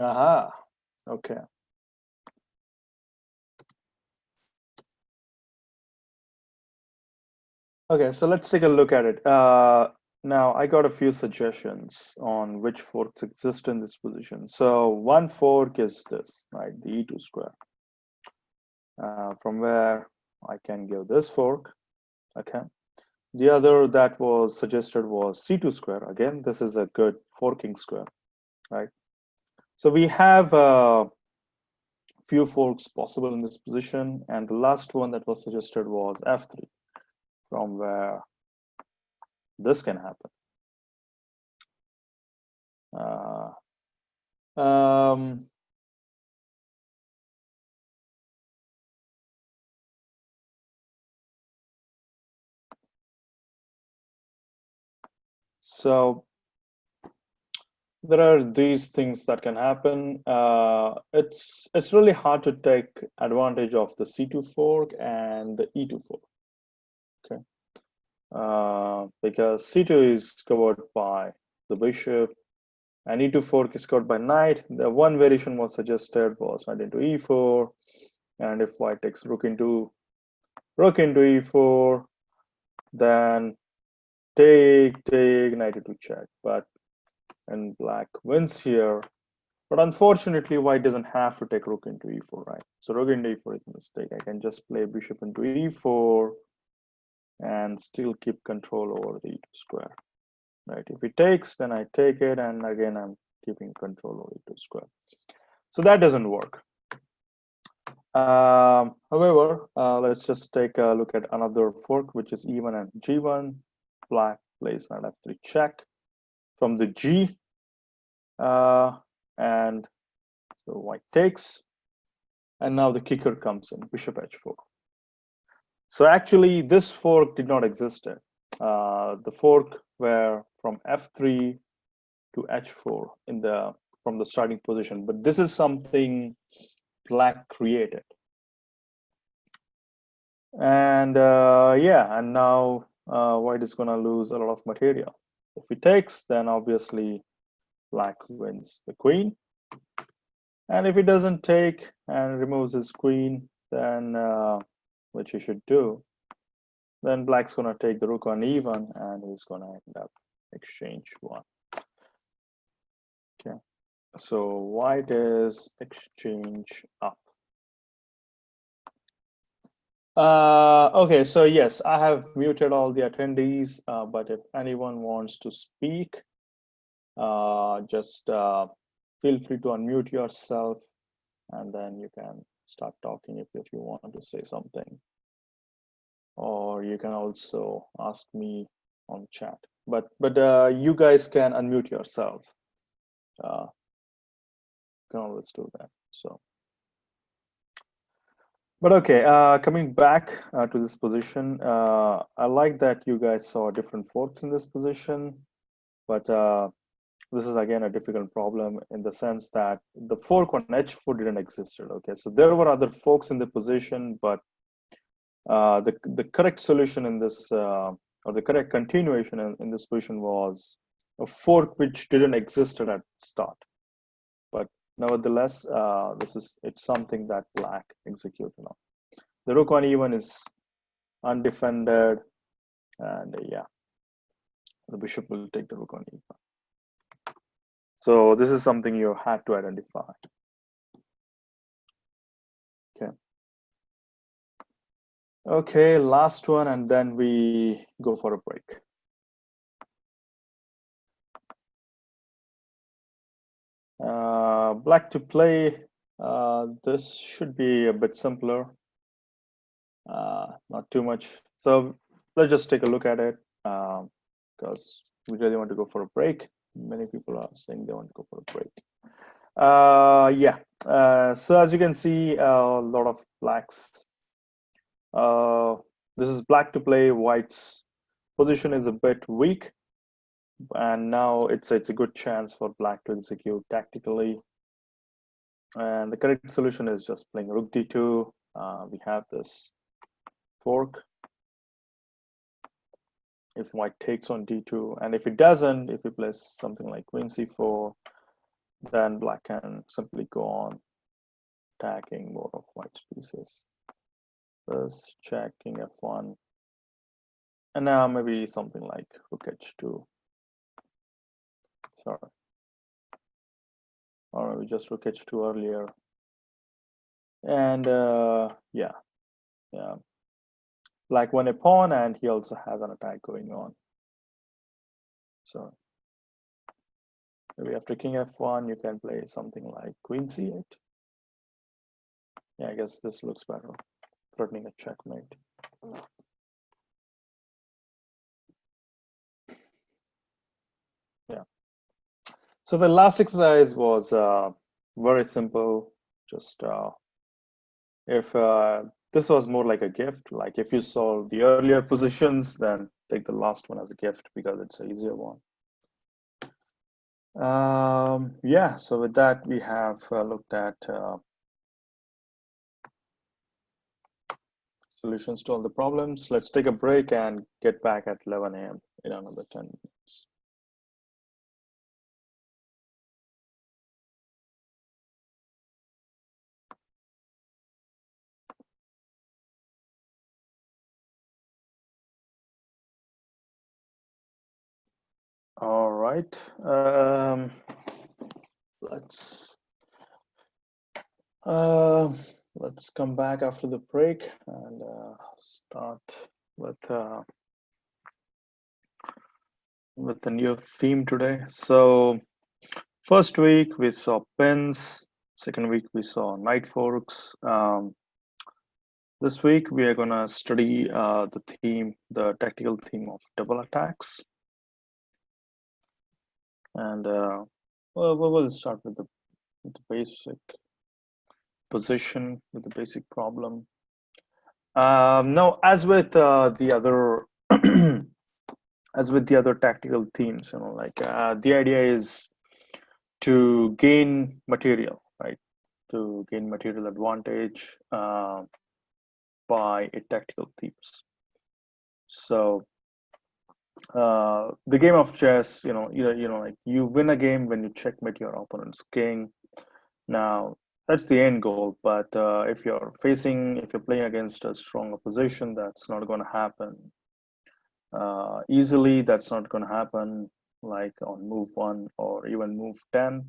A: Aha, okay. Okay, so let's take a look at it. Now, I got a few suggestions on which forks exist in this position. So one fork is this, right, the E2 square. From where I can give this fork, okay. The other that was suggested was C2 square. Again, this is a good forking square, right? So we have a few forks possible in this position, and the last one that was suggested was F3, from where this can happen. So there are these things that can happen. It's really hard to take advantage of the C2 fork and the E2 fork, okay? Because C2 is covered by the bishop, and E2 fork is covered by knight. The one variation was suggested was knight into E4, and if white takes rook into E4, then take knight into check. But and black wins here. But unfortunately, white doesn't have to take rook into E4, right? So rook into E4 is a mistake. I can just play bishop into E4 and still keep control over the E2 square, right? If he takes, then I take it, and again, I'm keeping control over E2 square. So that doesn't work. However, let's just take a look at another fork, which is E1 and G1. Black plays knight F3 check from the G, and so white takes, and now the kicker comes in, bishop H4. So actually, this fork did not exist. The fork were from F3 to H4 from the starting position, but this is something black created. And yeah, and now white is going to lose a lot of material. If he takes, then obviously black wins the queen. And if he doesn't take and removes his queen, then which he should do, then black's going to take the rook on E1, and he's going to end up exchange one. Okay, so white is exchange up. Okay, so yes, I have muted all the attendees, but if anyone wants to speak, just feel free to unmute yourself, and then you can start talking if you want to say something. Or you can also ask me on chat. But you guys can unmute yourself. You can always do that. So. But okay, coming back to this position, I like that you guys saw different forks in this position, but this is again a difficult problem in the sense that the fork on H4 didn't exist. Okay, so there were other forks in the position, but the correct solution in this, or the correct continuation in this position was a fork which didn't exist at start. But nevertheless, it's something that black executed on. The rook on E1 is undefended, and yeah, the bishop will take the rook on E1. So this is something you had to identify. Okay. Okay, last one, and then we go for a break. Black to play. This should be a bit simpler. Not too much So let's just take a look at it because we really want to go for a break. Many people are saying they want to go for a break. Yeah. So as you can see, a lot of blacks. This is black to play. White's position is a bit weak, and now it's a good chance for black to execute tactically. And the correct solution is just playing rook d2. We have this fork. If white takes on d2, and if it doesn't, if he plays something like queen c4, then black can simply go on attacking more of white's pieces. First check, king f1, and now maybe something like rook h2. Sorry, or maybe just rook h2 earlier. And yeah, black won a pawn, and he also has an attack going on. So maybe after king f1, you can play something like queen c8. Yeah, I guess this looks better, threatening a checkmate. Yeah. So the last exercise was very simple. Just if this was more like a gift, like if you solve the earlier positions, then take the last one as a gift because it's an easier one. Yeah, so with that, we have looked at solutions to all the problems. Let's take a break and get back at 11 a.m. in another 10 minutes. All right. Let's come back after the break and start with the new theme today. So first week we saw pins. Second week we saw knight forks. This week we are gonna study the tactical theme of double attacks. And we'll start with the basic position, with the basic problem. Now, as with the other as with the other tactical themes, like the idea is to gain material, right? To gain material advantage by a tactical themes. So the game of chess, like you win a game when you checkmate your opponent's king. Now that's the end goal, but if you're playing against a strong opposition, that's not going to happen easily. That's not going to happen like on move 1 or even move 10.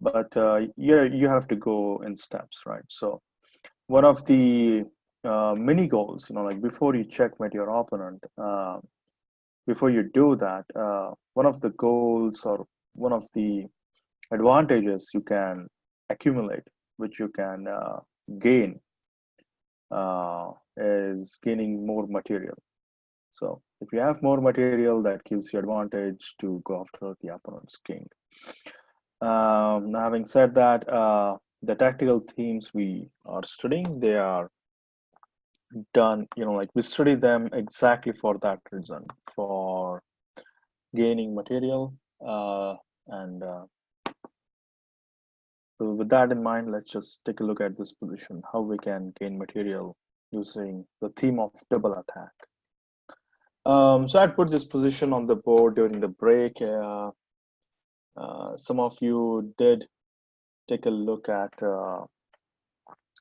A: But you have to go in steps, right? So one of the mini goals, like before you checkmate your opponent, before you do that, one of the goals or one of the advantages you can accumulate, which you can gain, is gaining more material. So if you have more material, that gives you advantage to go after the opponent's king. Now, having said that, the tactical themes we are studying, they are done, like we study them exactly for that reason, for gaining material. And so with that in mind, let's just take a look at this position, how we can gain material using the theme of double attack. So I'd put this position on the board during the break. Some of you did take a look at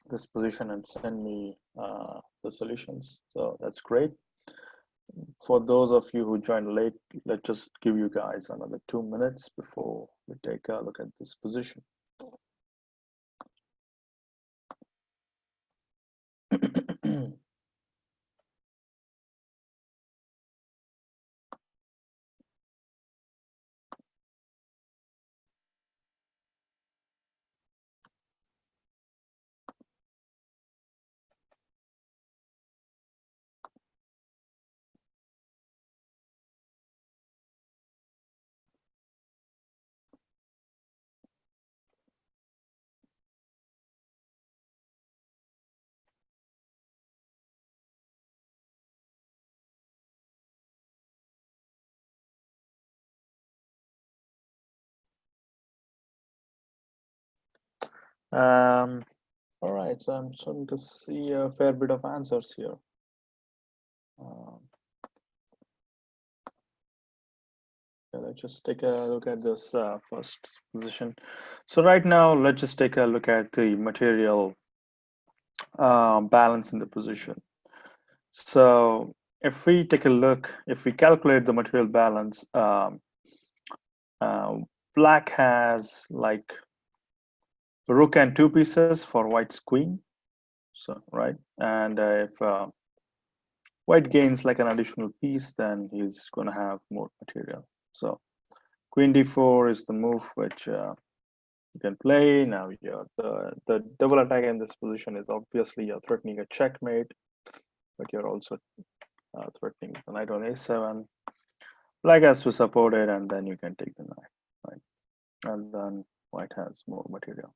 A: this position and send me the solutions. So that's great. For those of you who joined late, let's just give you guys another 2 minutes before we take a look at this position. All right, so I'm starting to see a fair bit of answers here. Let's just take a look at this first position. So right now, let's just take a look at the material balance in the position. So if we take a look, if we calculate the material balance, black has like rook and two pieces for white's queen. So right, and if white gains like an additional piece, then he's going to have more material. So queen d4 is the move which you can play. Now the double attack in this position is obviously you're threatening a checkmate, but you're also threatening the knight on a7. Black has to support it, and then you can take the knight, right? And then white has more material.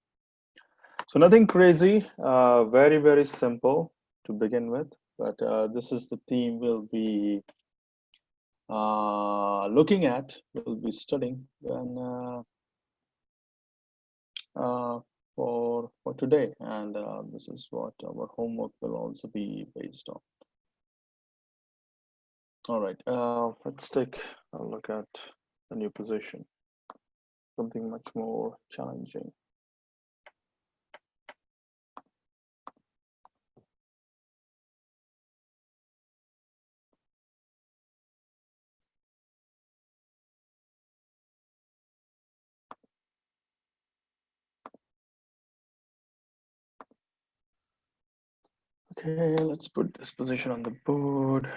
A: So nothing crazy, very simple to begin with, but this is the theme we'll be looking at, we'll be studying when for today, and this is what our homework will also be based on. All right, let's take a look at the new position, something much more challenging. Okay, let's put this position on the board.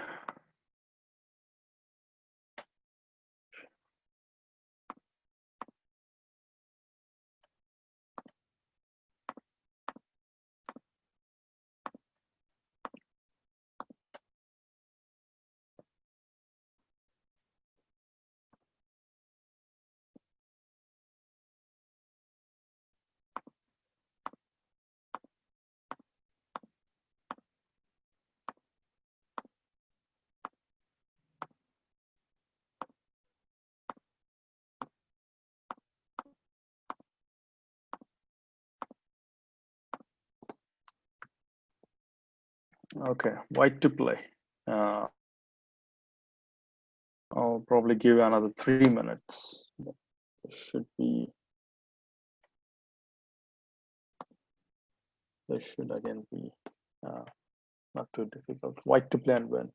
A: Okay, white to play. I'll probably give you another 3 minutes. This should again be not too difficult. White to play and win.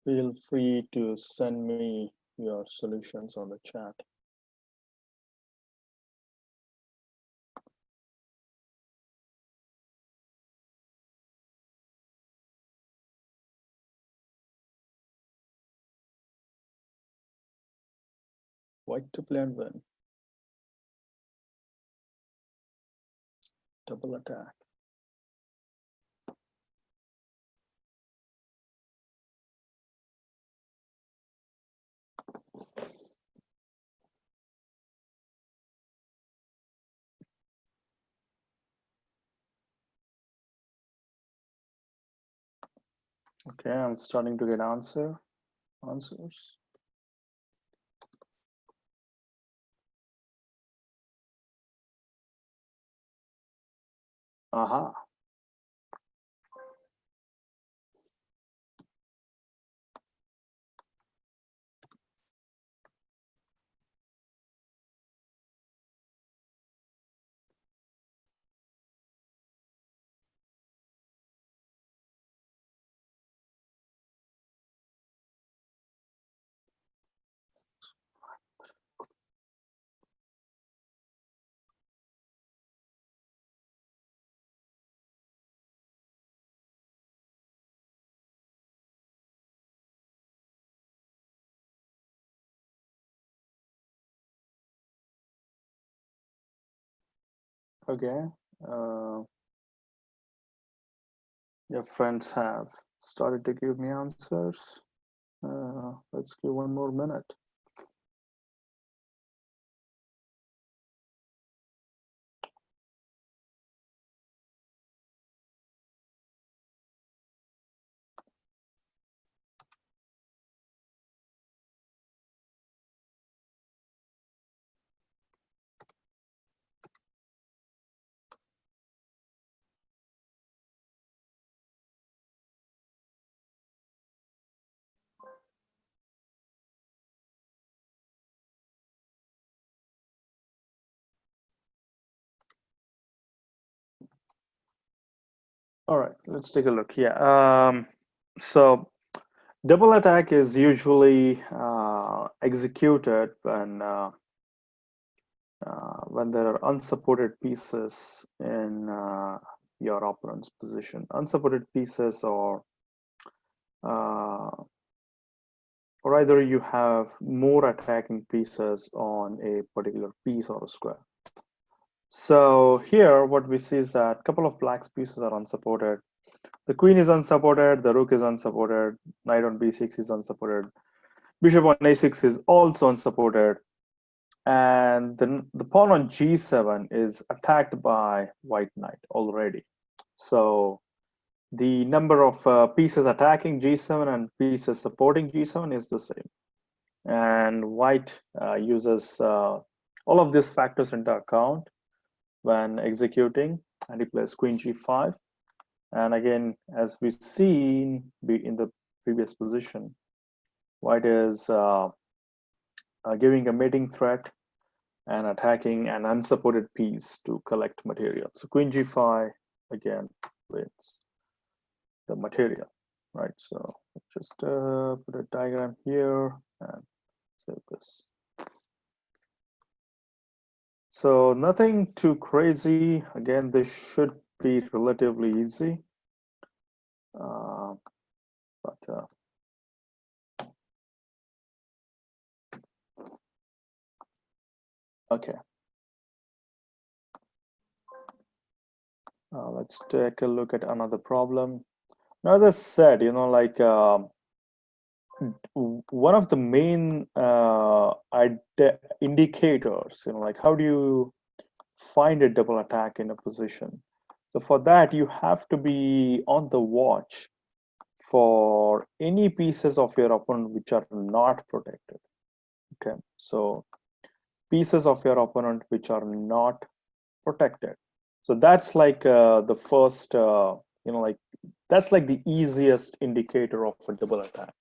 A: Feel free to send me your solutions on the chat. White to play and win. Double attack. Okay, I'm starting to get answers. Aha. Okay. Your friends have started to give me answers. Let's give 1 more minute. All right, let's take a look. Yeah. So double attack is usually executed when there are unsupported pieces in your opponent's position. Unsupported pieces, uh, or either you have more attacking pieces on a particular piece or a square. So here, what we see is that a couple of black pieces are unsupported. The queen is unsupported, the rook is unsupported, knight on b6 is unsupported, bishop on a6 is also unsupported, and then the pawn on g7 is attacked by white knight already. So the number of pieces attacking g7 and pieces supporting g7 is the same. And white uses all of these factors into account when executing, and he plays queen g5. And again, as we see in the previous position, white is giving a mating threat and attacking an unsupported piece to collect material. So queen g5 again wins the material, right? So just put a diagram here and save this. So nothing too crazy. Again, this should be relatively easy. Okay. Let's take a look at another problem. Now, as I said, like one of the main indicators, like how do you find a double attack in a position? So for that, you have to be on the watch for any pieces of your opponent which are not protected. Okay, so pieces of your opponent which are not protected. So that's like the first, like that's like the easiest indicator of a double attack.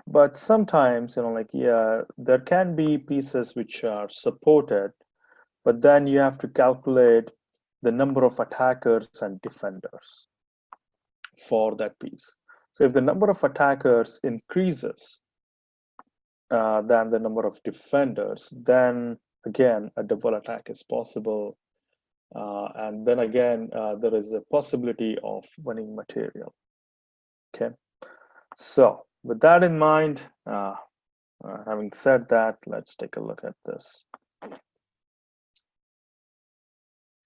A: But sometimes, like, yeah, there can be pieces which are supported, but then you have to calculate the number of attackers and defenders for that piece. So if the number of attackers increases than the number of defenders, then again, a double attack is possible. And then again, there is a possibility of winning material. Okay, so with that in mind, having said that, let's take a look at this.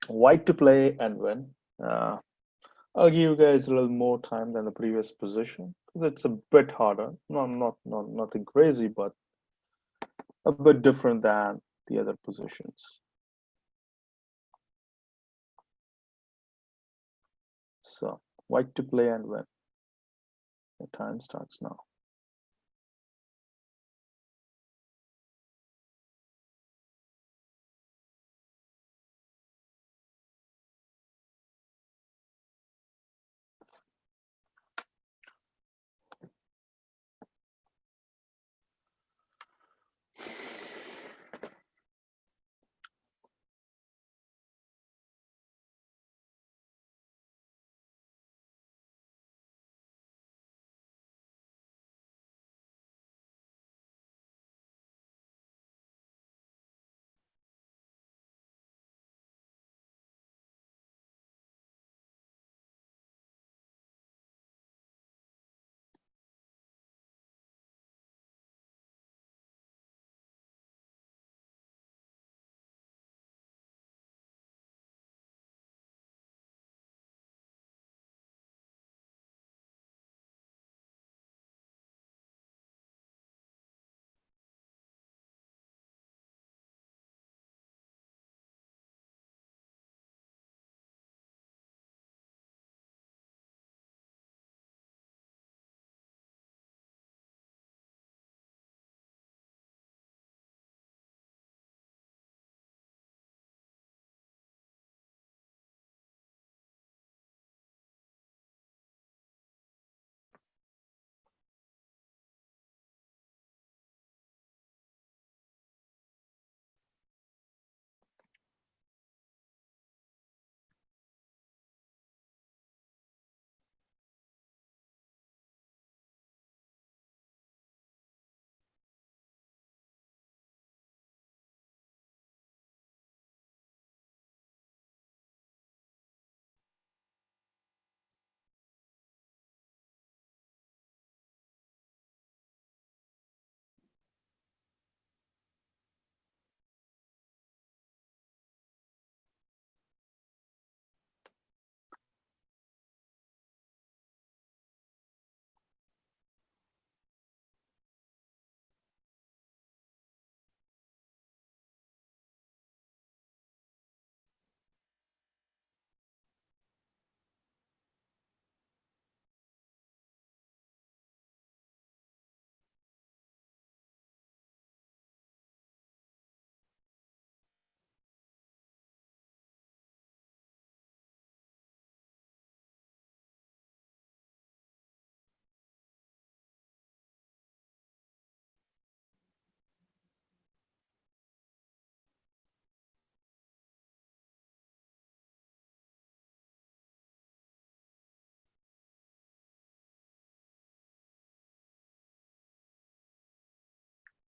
A: White to play and win. I'll give you guys a little more time than the previous position because it's a bit harder. Nothing crazy, but a bit different than the other positions. So white to play and win. The time starts now.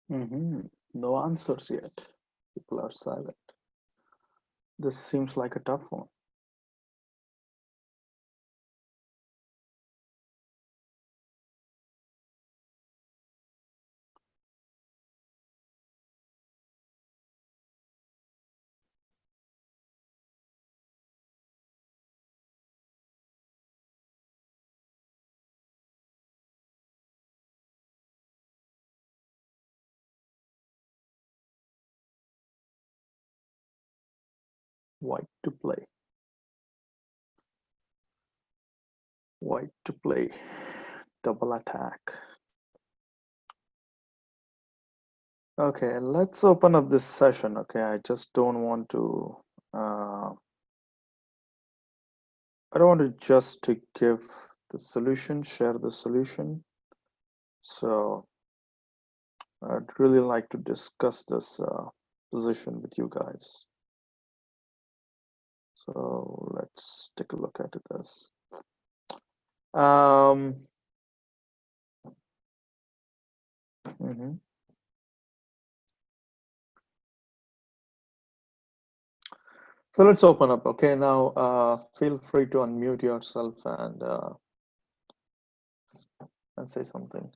A: No answers yet. People are silent. This seems like a tough one. White to play. White to play. Double attack. Okay, let's open up this session. Okay, I just don't want to. I don't want to just to give the solution, share the solution. So I'd really like to discuss this position with you guys. So let's take a look at this. So let's open up. Okay, now feel free to unmute yourself and say something.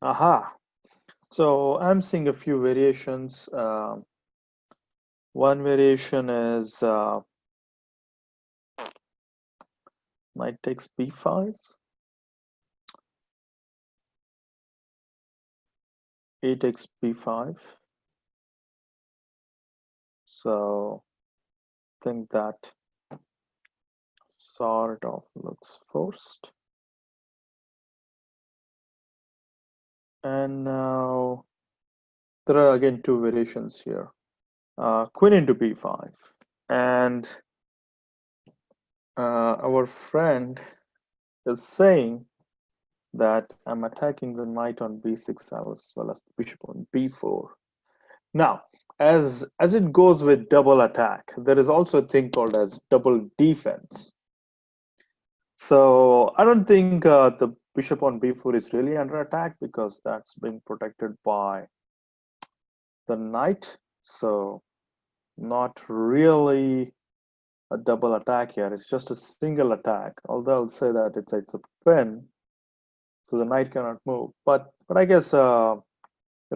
A: Aha. So I'm seeing a few variations. One variation is knight takes b5, a takes b5. So I think that sort of looks forced. And now there are again two variations here. Queen into b5. And our friend is saying that I'm attacking the knight on b6 as well as the bishop on b4. Now, as it goes with double attack, there is also a thing called as double defense. So I don't think the bishop on b4 is really under attack because that's being protected by the knight. So not really a double attack here. It's just a single attack. Although I'll say that it's a pin, so the knight cannot move. But I guess there are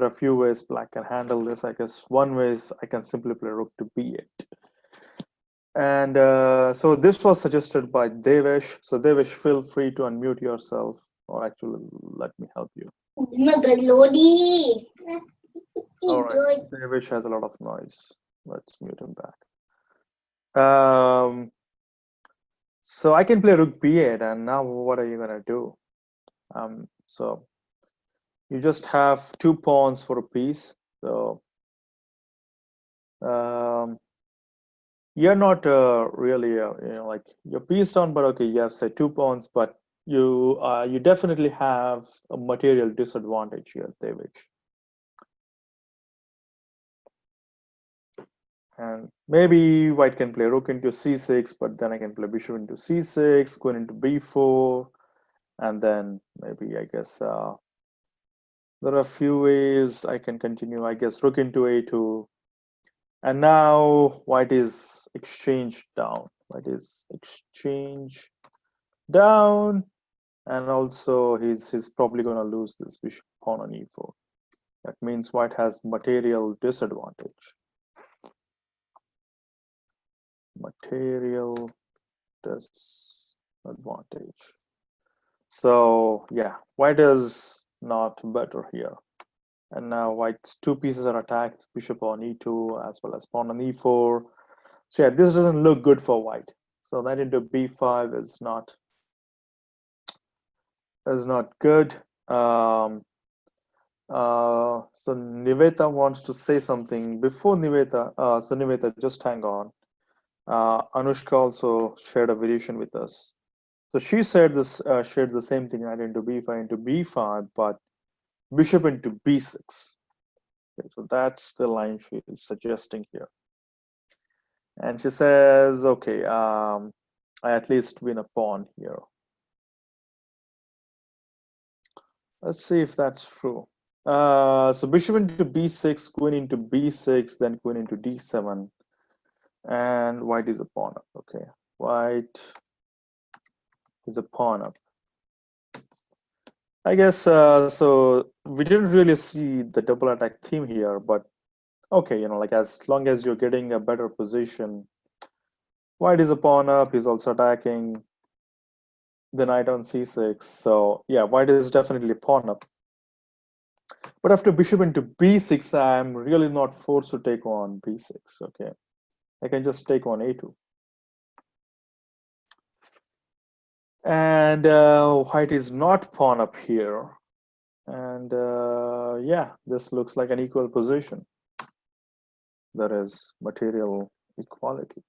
A: a few ways black can handle this. I guess one way is I can simply play rook to b8. And so this was suggested by Devesh. So Devesh, feel free to unmute yourself, or actually let me help you. All right, Devesh has a lot of noise. Let's mute him back. So I can play rook b8, and now what are you gonna do? So you just have two pawns for a piece. So you're not really like you're pieced on, but okay, you have say two pawns, but you definitely have a material disadvantage here, Devesh. And maybe white can play rook into c6, but then I can play bishop into c6, queen into b4, and then maybe I guess there are a few ways I can continue. I guess rook into a2, and now white is exchanged down. White is exchanged down, and also he's probably going to lose this bishop pawn on e4. That means white has material disadvantage. Material disadvantage. So yeah, white is not better here. And now white's two pieces are attacked, bishop on e2 as well as pawn on e4. So yeah, this doesn't look good for white. So knight into b5 is not good. So Niveta wants to say something. Before Niveta, so Niveta, just hang on. Anushka also shared a variation with us. So she said this shared the same thing, knight into b5 into b5, but bishop into b6. Okay, so that's the line she is suggesting here. And she says, okay, I at least win a pawn here. Let's see if that's true. So bishop into b6, queen into b6, then queen into d7, and white is a pawn up. Okay, white is a pawn up. I guess so. We didn't really see the double attack theme here, but okay, you know, like as long as you're getting a better position, white is a pawn up. He's also attacking the knight on c6. So yeah, white is definitely a pawn up. But after bishop into b6, I'm really not forced to take on b6. Okay, I can just take on a2. And white is not pawn up here. And yeah, this looks like an equal position. There is material equality.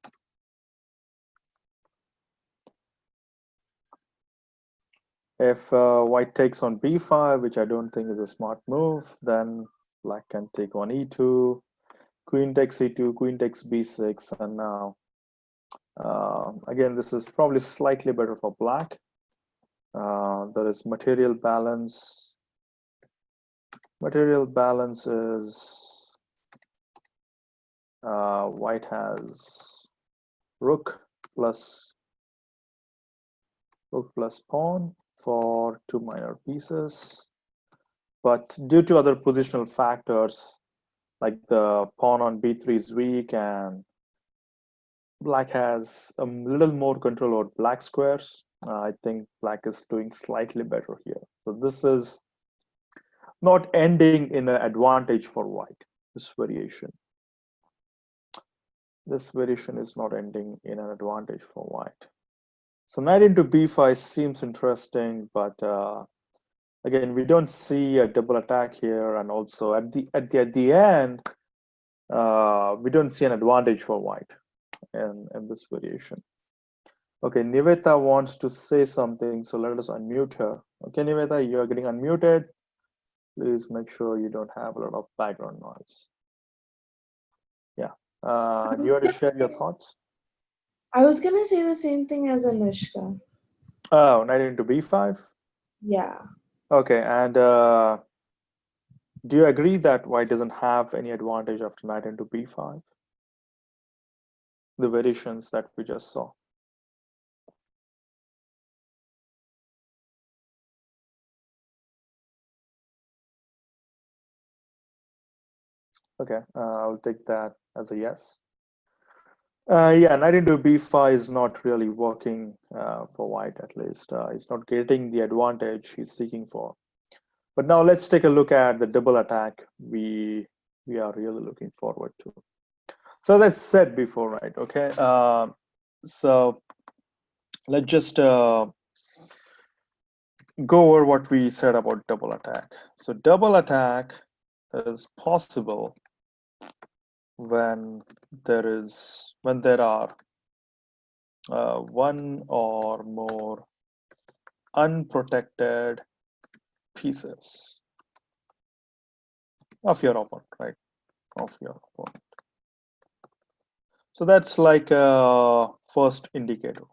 A: If white takes on b5, which I don't think is a smart move, then black can take on e2, queen takes e2, queen takes b6, and now again, this is probably slightly better for black. There is material balance. Material balance is white has rook plus pawn for 2 minor pieces, but due to other positional factors like the pawn on b3 is weak and black has a little more control over black squares, I think black is doing slightly better here. So this is not ending in an advantage for white. This variation is not ending in an advantage for white. So knight into b5 seems interesting, but again, we don't see a double attack here, and also at the end, we don't see an advantage for white in this variation. Okay, Niveta wants to say something, so let us unmute her. Okay, Niveta, you are getting unmuted. Please make sure you don't have a lot of background noise. Yeah, do you want to share your thoughts?
B: I was gonna say the same thing as Anushka.
A: Oh, knight into b5?
B: Yeah.
A: Okay, and do you agree that white doesn't have any advantage after knight into b5? The variations that we just saw. Okay, I'll take that as a yes. Yeah, knight into b5 is not really working for white, at least. He's not getting the advantage he's seeking for. But now let's take a look at the double attack we are really looking forward to. So as I said before, right? Okay, so let's just go over what we said about double attack. So double attack is possible when there are one or more unprotected pieces of your opponent, right? Of your opponent. So that's like a first indicator.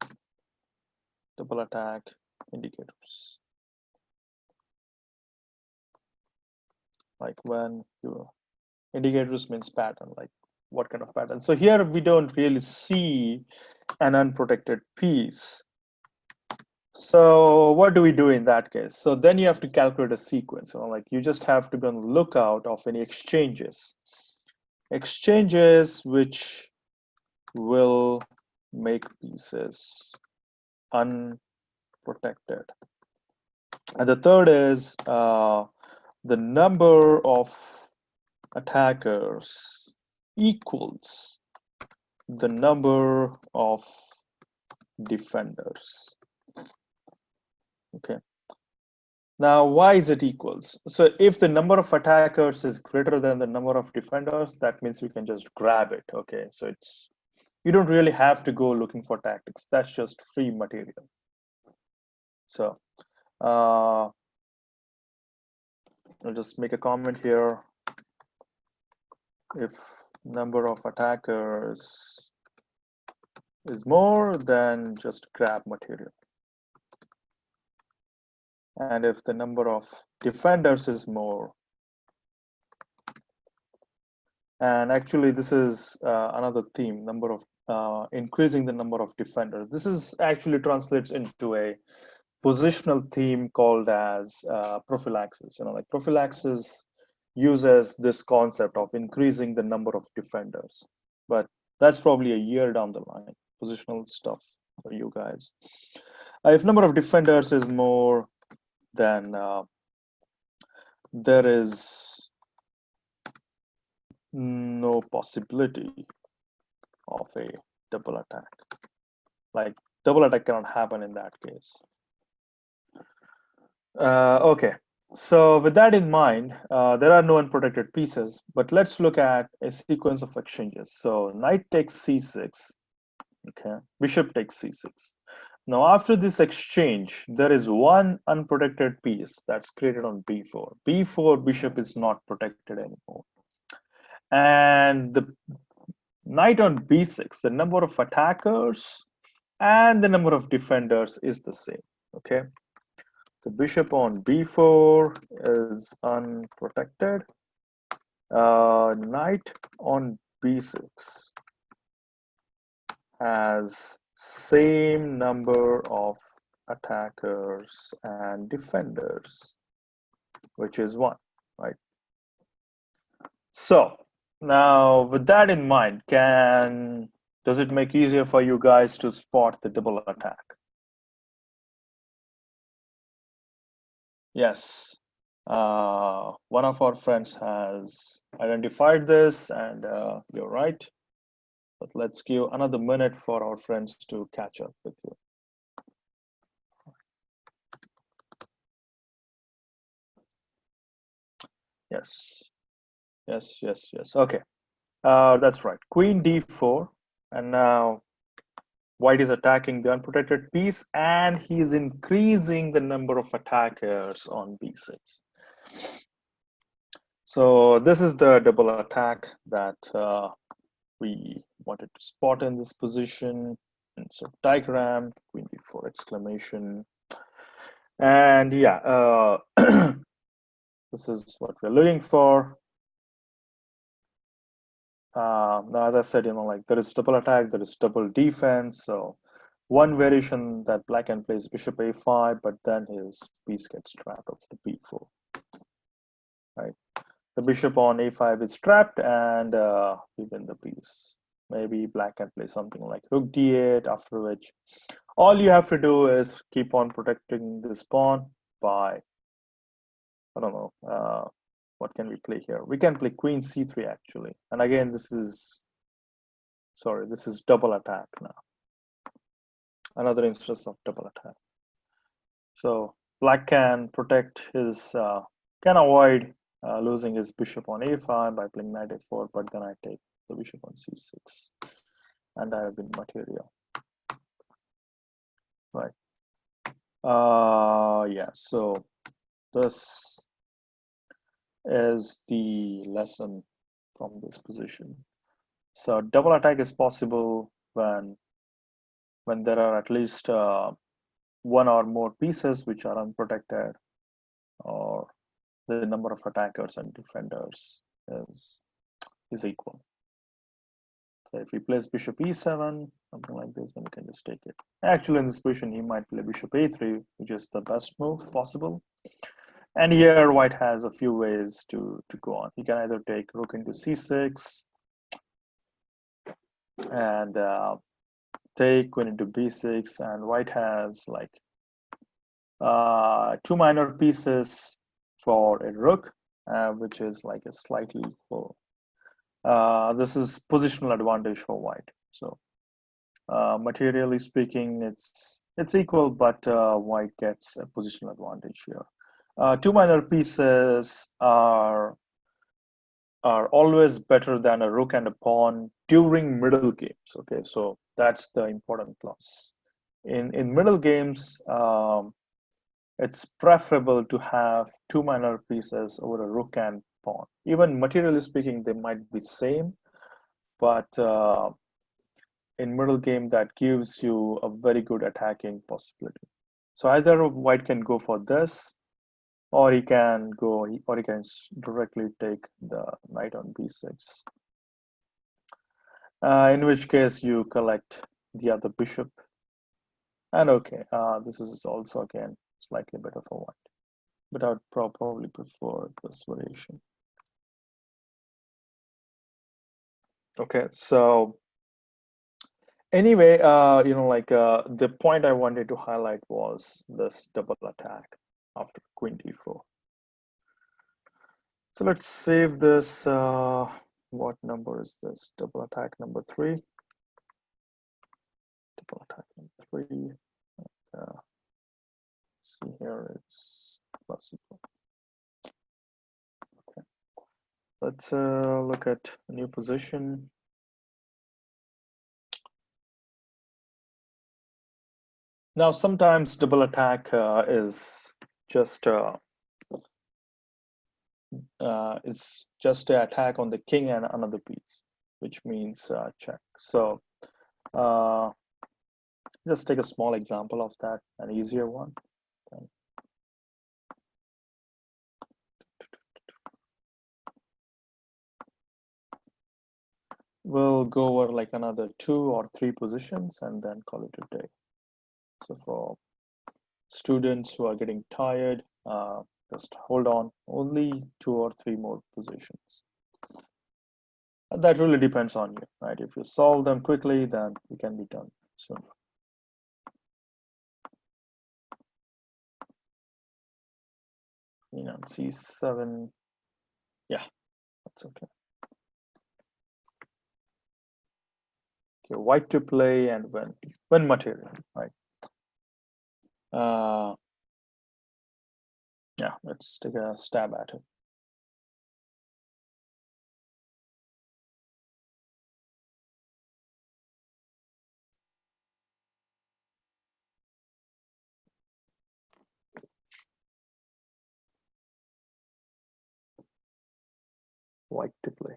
A: Double attack indicators. Like when you indicators means pattern, like what kind of pattern. So here we don't really see an unprotected piece. So what do we do in that case? So then you have to calculate a sequence. So like you just have to be on the lookout of any exchanges which will make pieces unprotected. And the third is the number of attackers equals the number of defenders. Okay. Now, why is it equals? So if the number of attackers is greater than the number of defenders, that means we can just grab it. Okay, so you don't really have to go looking for tactics. That's just free material. So I'll just make a comment here. If number of attackers is more, then just grab material. And if the number of defenders is more, and actually this is another theme, number of increasing the number of defenders. This is actually translates into a positional theme called as prophylaxis. Like prophylaxis uses this concept of increasing the number of defenders, but that's probably a year down the line, positional stuff for you guys. If number of defenders is more, then there is no possibility of a double attack. Like double attack cannot happen in that case. Okay, so with that in mind, there are no unprotected pieces, but let's look at a sequence of exchanges. So knight takes c6, okay, bishop takes c6. Now after this exchange, there is one unprotected piece that's created on b4. b4 bishop is not protected anymore. And the knight on b6, the number of attackers and the number of defenders is the same, okay? So bishop on b4 is unprotected. Knight on b6 has same number of attackers and defenders, which is 1, right? So now with that in mind, does it make easier for you guys to spot the double attack? Yes, one of our friends has identified this, and you're right. But let's give another minute for our friends to catch up with you. Yes, yes, yes, yes. Okay, that's right. Queen d4, and now white is attacking the unprotected piece, and he's increasing the number of attackers on b6. So this is the double attack that we wanted to spot in this position. And so diagram, queen b4 exclamation. And yeah, this is what we're looking for. Now, as I said, like there is double attack, there is double defense. So one variation that black can play is bishop a5, but then his piece gets trapped of the b4, right? The bishop on a5 is trapped, and we win the piece. Maybe black can play something like rook d8, after which all you have to do is keep on protecting this pawn by, I don't know, what can we play here? We can play queen c3 actually. And again, this is double attack now. Another instance of double attack. So black can protect his, can avoid losing his bishop on a5 by playing knight a4, but then I take the bishop on c6, and I have been material. Right. Yeah, so this is the lesson from this position. So double attack is possible when there are at least one or more pieces which are unprotected, or the number of attackers and defenders is equal. So if he plays bishop e7, something like this, then we can just take it. Actually, in this position, he might play bishop a3, which is the best move possible. And here, white has a few ways to go on. He can either take rook into c6 and take queen into b6, and white has like two minor pieces for a rook, which is like a slightly equal. This is positional advantage for white. So materially speaking, it's equal, but white gets a positional advantage here. Two minor pieces are are always better than a rook and a pawn during middle games. Okay, so that's the important clause. In middle games, it's preferable to have two minor pieces over a rook and pawn. Even materially speaking, they might be same, but in middle game, that gives you a very good attacking possibility. So either white can go for this, or he can directly take the knight on b6. In which case you collect the other bishop. And okay, this is also again slightly better for white, but I would probably prefer this variation. Okay, so anyway, the point I wanted to highlight was this double attack after queen d4. So let's save this. What number is this? Double attack number 3. Double attack number 3. See here, it's plus equal. Okay. Let's look at a new position. Now, sometimes double attack is just an attack on the king and another piece, which means check. So just take a small example of that, an easier one. We'll go over like another 2 or 3 positions and then call it a day. So for students who are getting tired, just hold on, only 2 or 3 more positions. And that really depends on you, right? If you solve them quickly, then it can be done soon. You know, c7, yeah, that's okay. Okay, white to play and when material, right? Yeah, let's take a stab at it. White to play.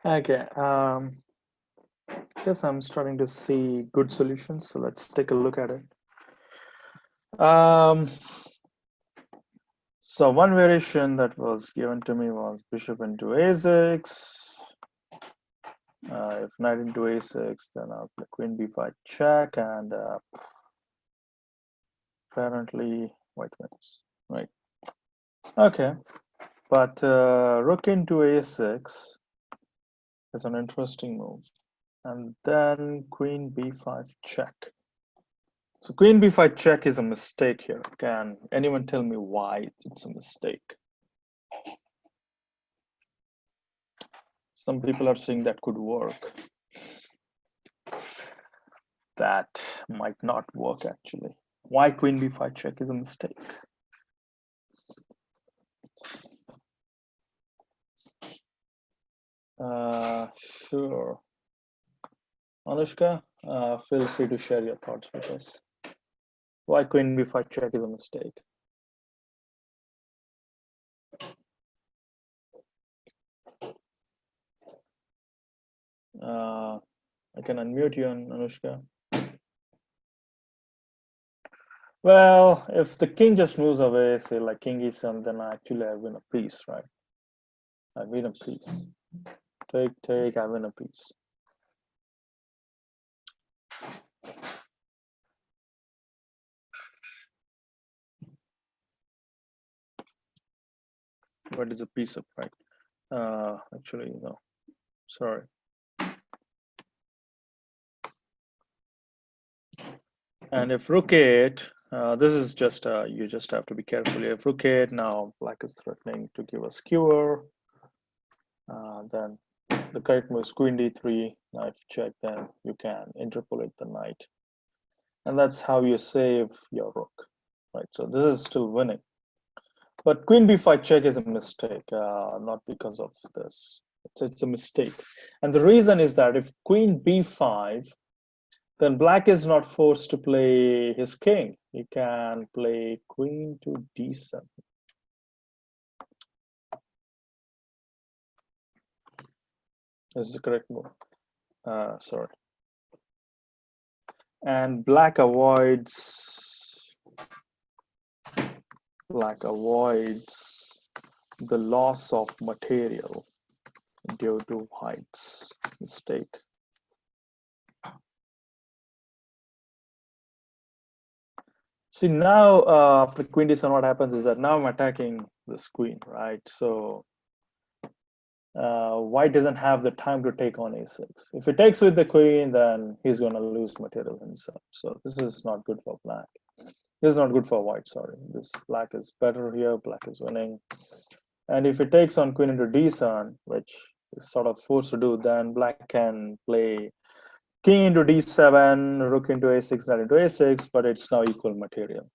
A: Okay. Yes, I'm starting to see good solutions. So let's take a look at it. So one variation that was given to me was bishop into a6. If knight into a6, then I'll play queen b5 check, and apparently white wins. Right. Okay. But rook into a6 is an interesting move. And then queen b5 check. So queen b5 check is a mistake here. Can anyone tell me why it's a mistake? Some people are saying that could work. That might not work actually. Why queen b5 check is a mistake? Sure. Anushka, feel free to share your thoughts with us. Why queen b5 check is a mistake? I can unmute you, Anushka. Well, if the king just moves away, say like king e7, then actually I win a piece, right? I win a piece. Take, I win a piece. What is a piece of, right? Actually, no. Sorry. And if rook 8, this is just, you just have to be careful. If rook 8, now black is threatening to give a skewer. Then the correct move is queen d3, knight check, then you can interpolate the knight. And that's how you save your rook, right? So this is still winning. But queen b5 check is a mistake, not because of this. It's a mistake. And the reason is that if queen b5, then black is not forced to play his king. He can play queen to d7. This is the correct move. Sorry. And black avoids the loss of material due to white's mistake. See, now after queen d7, what happens is that now I'm attacking this queen, right? So white doesn't have the time to take on a6. If he takes with the queen, then he's going to lose material himself. So this is not good for black. This is not good for white, sorry. This black is better here, black is winning. And if it takes on queen into d7, which is sort of forced to do, then black can play king into d7, rook into a6, knight into a6, but it's now equal material.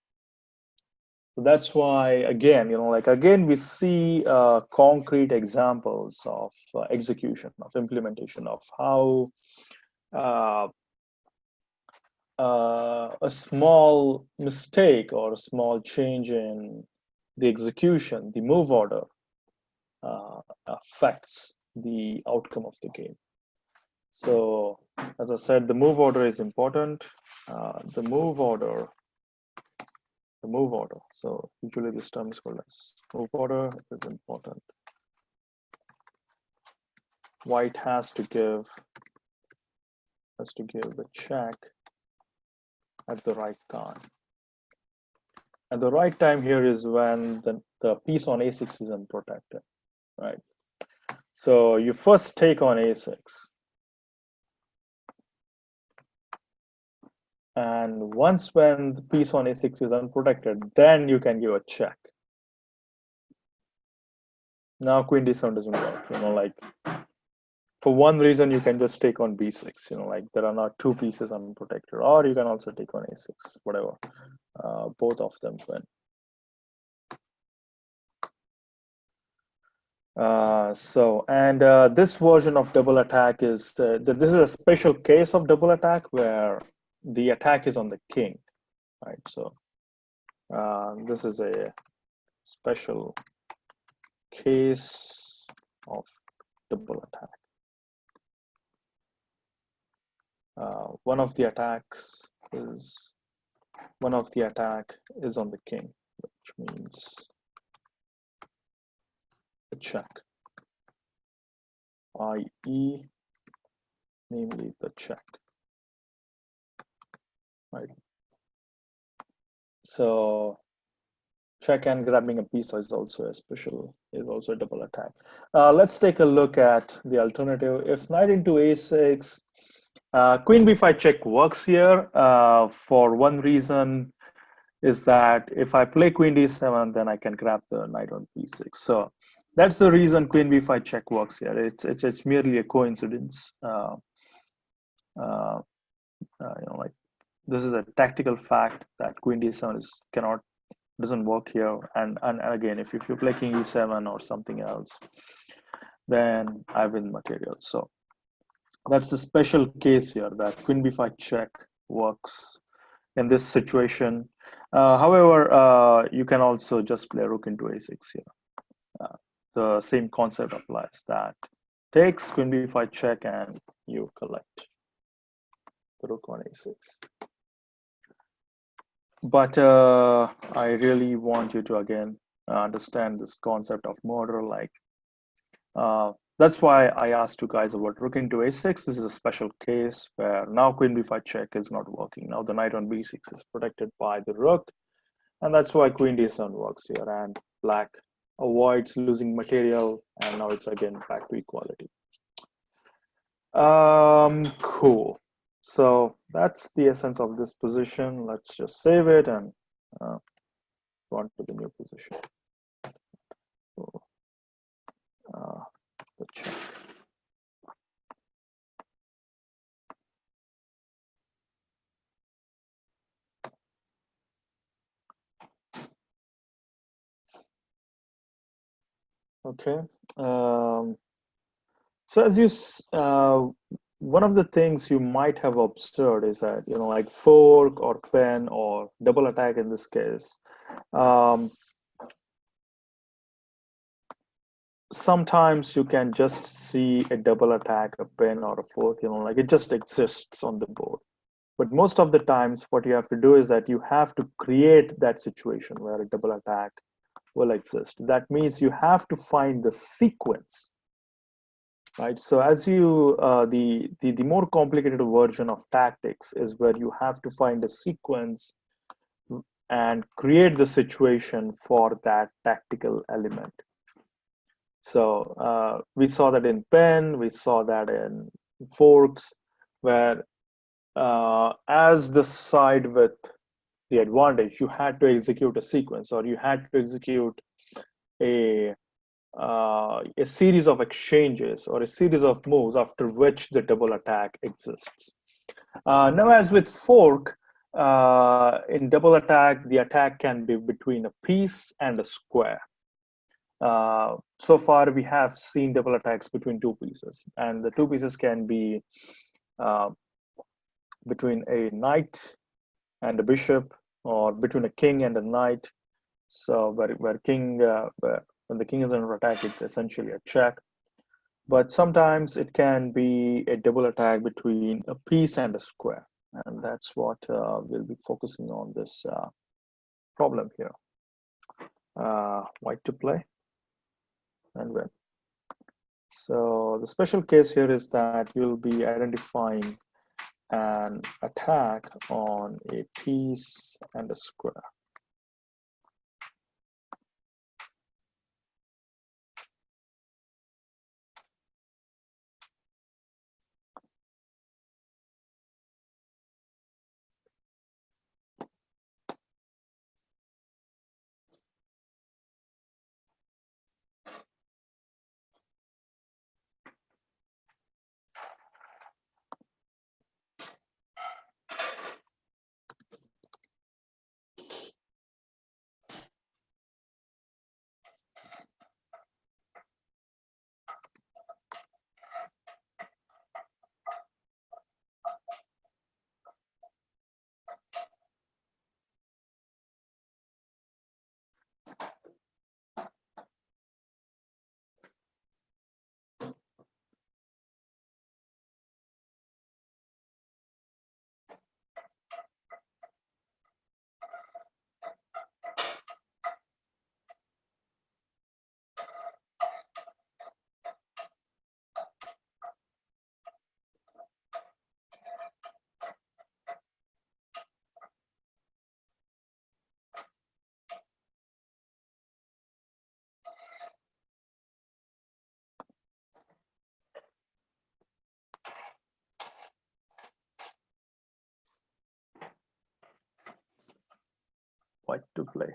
A: So that's why, again, again, we see concrete examples of execution, of implementation, of how a small mistake or a small change in the execution, the move order, affects the outcome of the game. So, as I said, the move order is important. The move order. So usually this term is called as move order is important. White has to give the check at the right time. And the right time here is when the piece on a6 is unprotected, right? So you first take on a6. And once when the piece on a6 is unprotected, then you can give a check. Now queen d7 doesn't work, for one reason you can just take on b6, there are not two pieces unprotected, or you can also take on a6, whatever. Both of them win. This version of double attack is this is a special case of double attack where the attack is on the king, right? So this is a special case of double attack. one of the attacks is on the king, which means a check, i.e., namely the check, right? So check and grabbing a piece is also a double attack. Let's take a look at the alternative. If knight into a6, queen b5 check works here for one reason, is that if I play queen d7, then I can grab the knight on b6. So that's the reason queen b5 check works here. It's merely a coincidence. Like this is a tactical fact that queen d7 doesn't work here. And again, if you play king e7 or something else, then I win material. So that's the special case here that queen b5 check works in this situation. However, you can also just play rook into a6 here. The same concept applies, that takes queen b5 check and you collect the rook on a6. But I really want you to again understand this concept of murder. Like that's why I asked you guys about rook into a6. This is a special case where now queen b5 check is not working. Now the knight on b6 is protected by the rook, and that's why queen d7 works here, and black avoids losing material, and now it's again back to equality. Cool. So that's the essence of this position. Let's just save it and go on to the new position. So, the check. Okay. So as you, one of the things you might have observed is that, like fork or pen or double attack in this case, sometimes you can just see a double attack, a pen or a fork, like it just exists on the board. But most of the times what you have to do is that you have to create that situation where a double attack will exist. That means you have to find the sequence, right? So as you, the more complicated version of tactics is where you have to find a sequence and create the situation for that tactical element. So we saw that in pen, we saw that in forks, where as the side with the advantage, you had to execute a sequence, or you had to execute a series of exchanges or a series of moves after which the double attack exists. Now, as with fork, in double attack, the attack can be between a piece and a square. So far, we have seen double attacks between two pieces, and the two pieces can be between a knight and a bishop, or between a king and a knight. So when the king is under attack, it's essentially a check. But sometimes it can be a double attack between a piece and a square, and that's what we'll be focusing on this problem here. White to play and win. So the special case here is that you'll be identifying an attack on a piece and a square. White to play.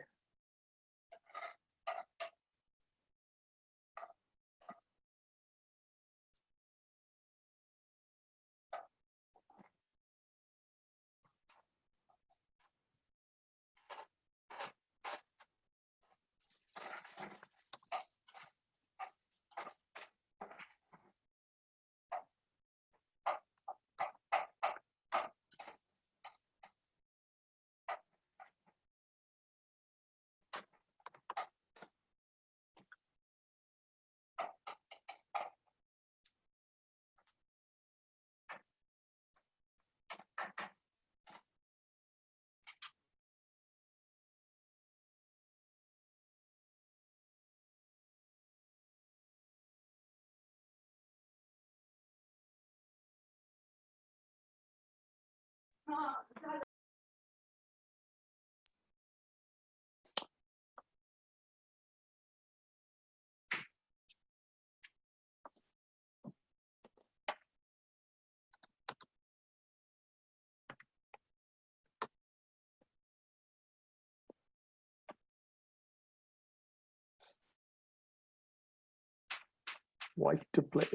A: White to play.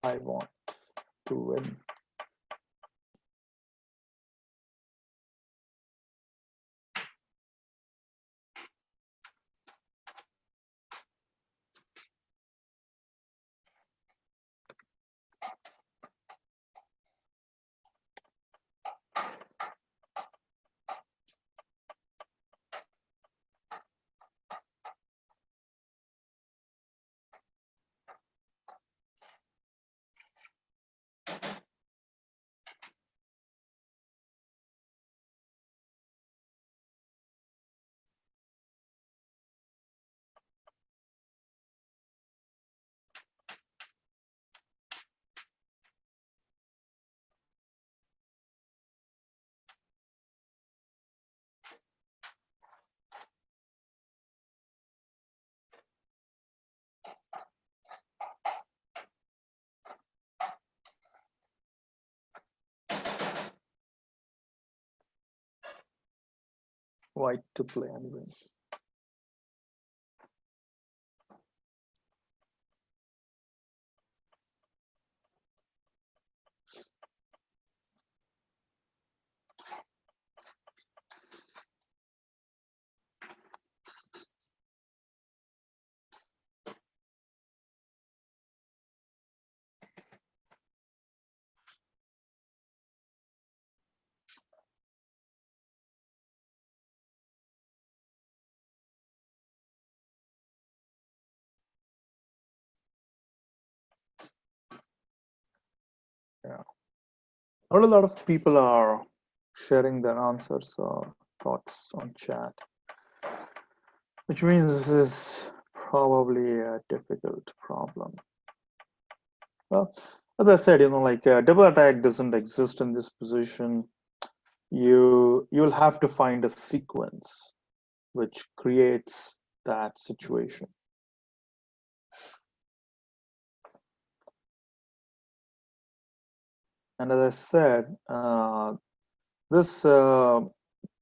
A: I want to win. White to play and win. Yeah. Not a lot of people are sharing their answers or thoughts on chat, which means this is probably a difficult problem. Well, as I said, like double attack doesn't exist in this position. You'll have to find a sequence which creates that situation. And as I said,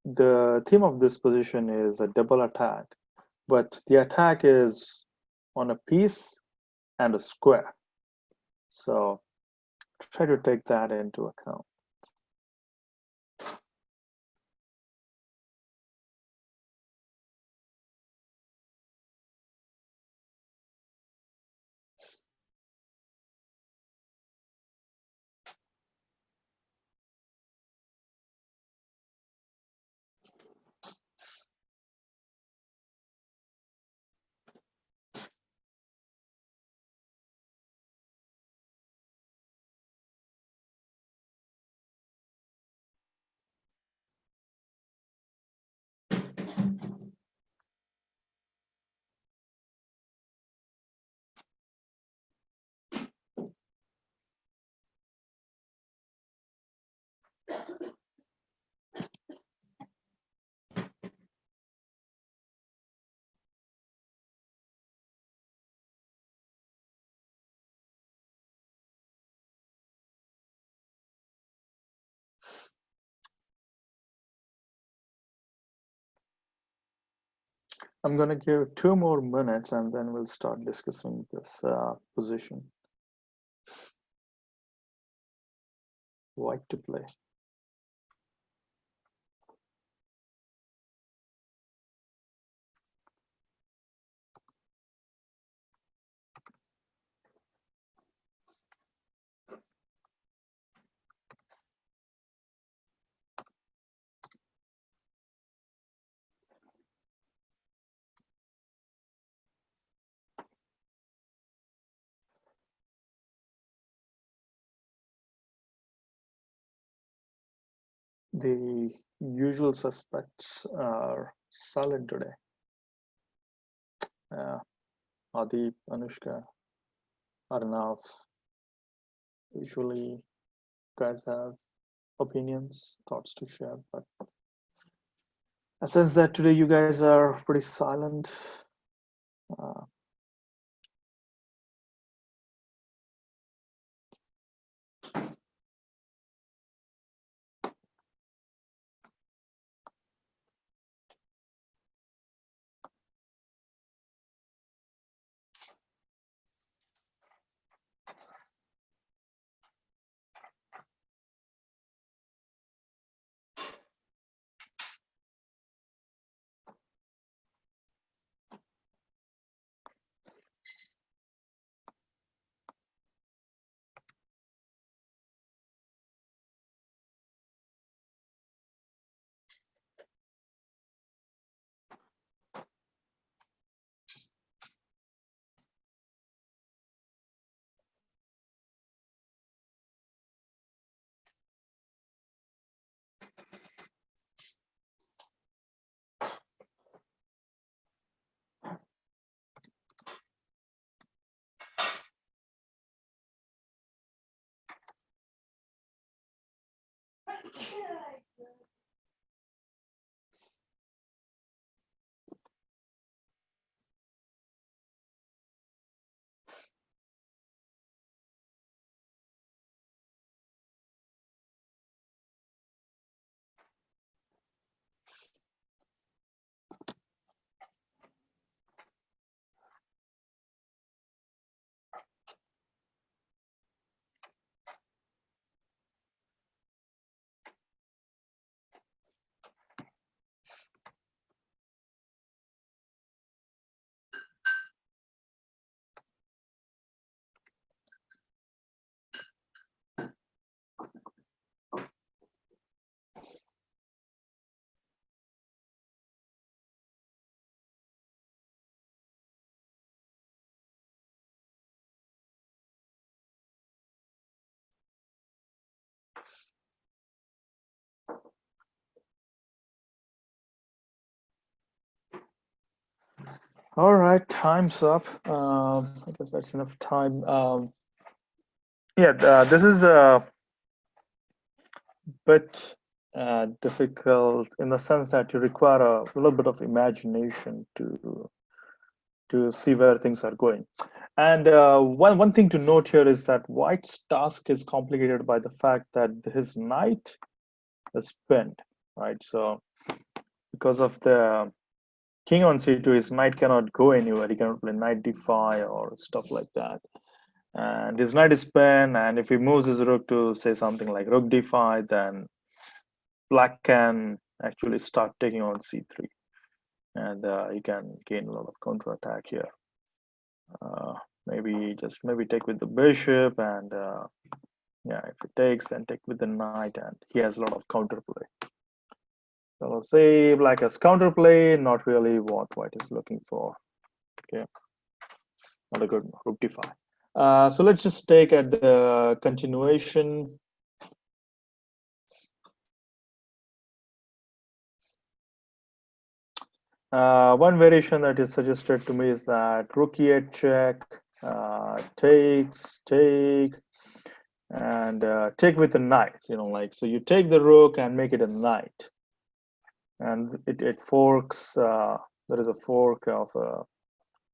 A: the theme of this position is a double attack, but the attack is on a piece and a square. So try to take that into account. I'm going to give 2 more minutes and then we'll start discussing this position. White to play. The usual suspects are silent today. Adi, Anushka, Arnav. Usually, you guys have opinions, thoughts to share, but I sense that today you guys are pretty silent. All right, time's up. I guess that's enough time. This is a bit difficult in the sense that you require a little bit of imagination to see where things are going. And one thing to note here is that White's task is complicated by the fact that his knight is pinned, right? So because of the king on c2, his knight cannot go anywhere. He cannot play knight d5 or stuff like that. And his knight is pinned, and if he moves his rook to say something like rook d5, then black can actually start taking on c3, and he can gain a lot of counterattack here. Maybe take with the bishop, and yeah, if it takes, then take with the knight, and he has a lot of counterplay. So let's say black has counterplay, not really what white is looking for. Okay, not a good one. Rook d5. So let's just take at the continuation. One variation that is suggested to me is that rook e8 check, take, and take with a knight. So you take the rook and make it a knight, and it forks. There is a fork of a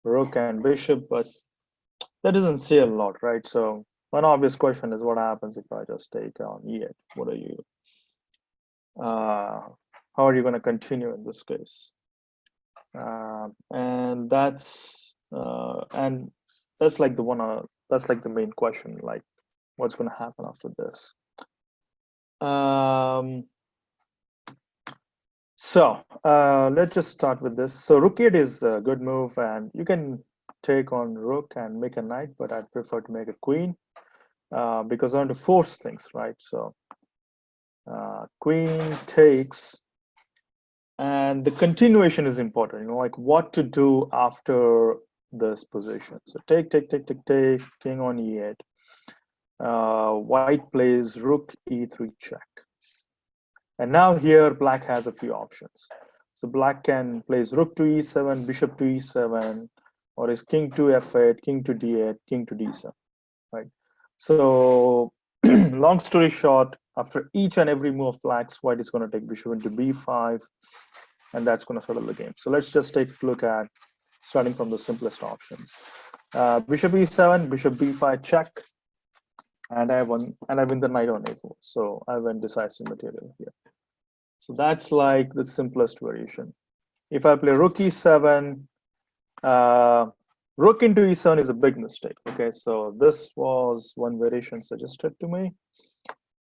A: rook and bishop, but that doesn't say a lot, right? So one obvious question is, what happens if I just take on e8? What are you? How are you going to continue in this case? And that's like the one. That's like the main question. Like, what's going to happen after this? So let's just start with this. So rook 8 is a good move, and you can take on rook and make a knight, but I'd prefer to make a queen because I want to force things, right? So queen takes, and the continuation is important, you know, like what to do after this position. So take, king on e8. White plays rook e3 check. And now here black has a few options. So black can place rook to e7, bishop to e7, or is king to f8, king to d8, king to d7, right? So long story short, after each and every move of black's, white is going to take bishop into b5, and that's going to settle the game. So let's just take a look at starting from the simplest options. Bishop e7, bishop b5 check, and I win the knight on a4. So I win decisive material here. So that's like the simplest variation. If I play rook e7, rook into e7 is a big mistake. Okay, so this was one variation suggested to me.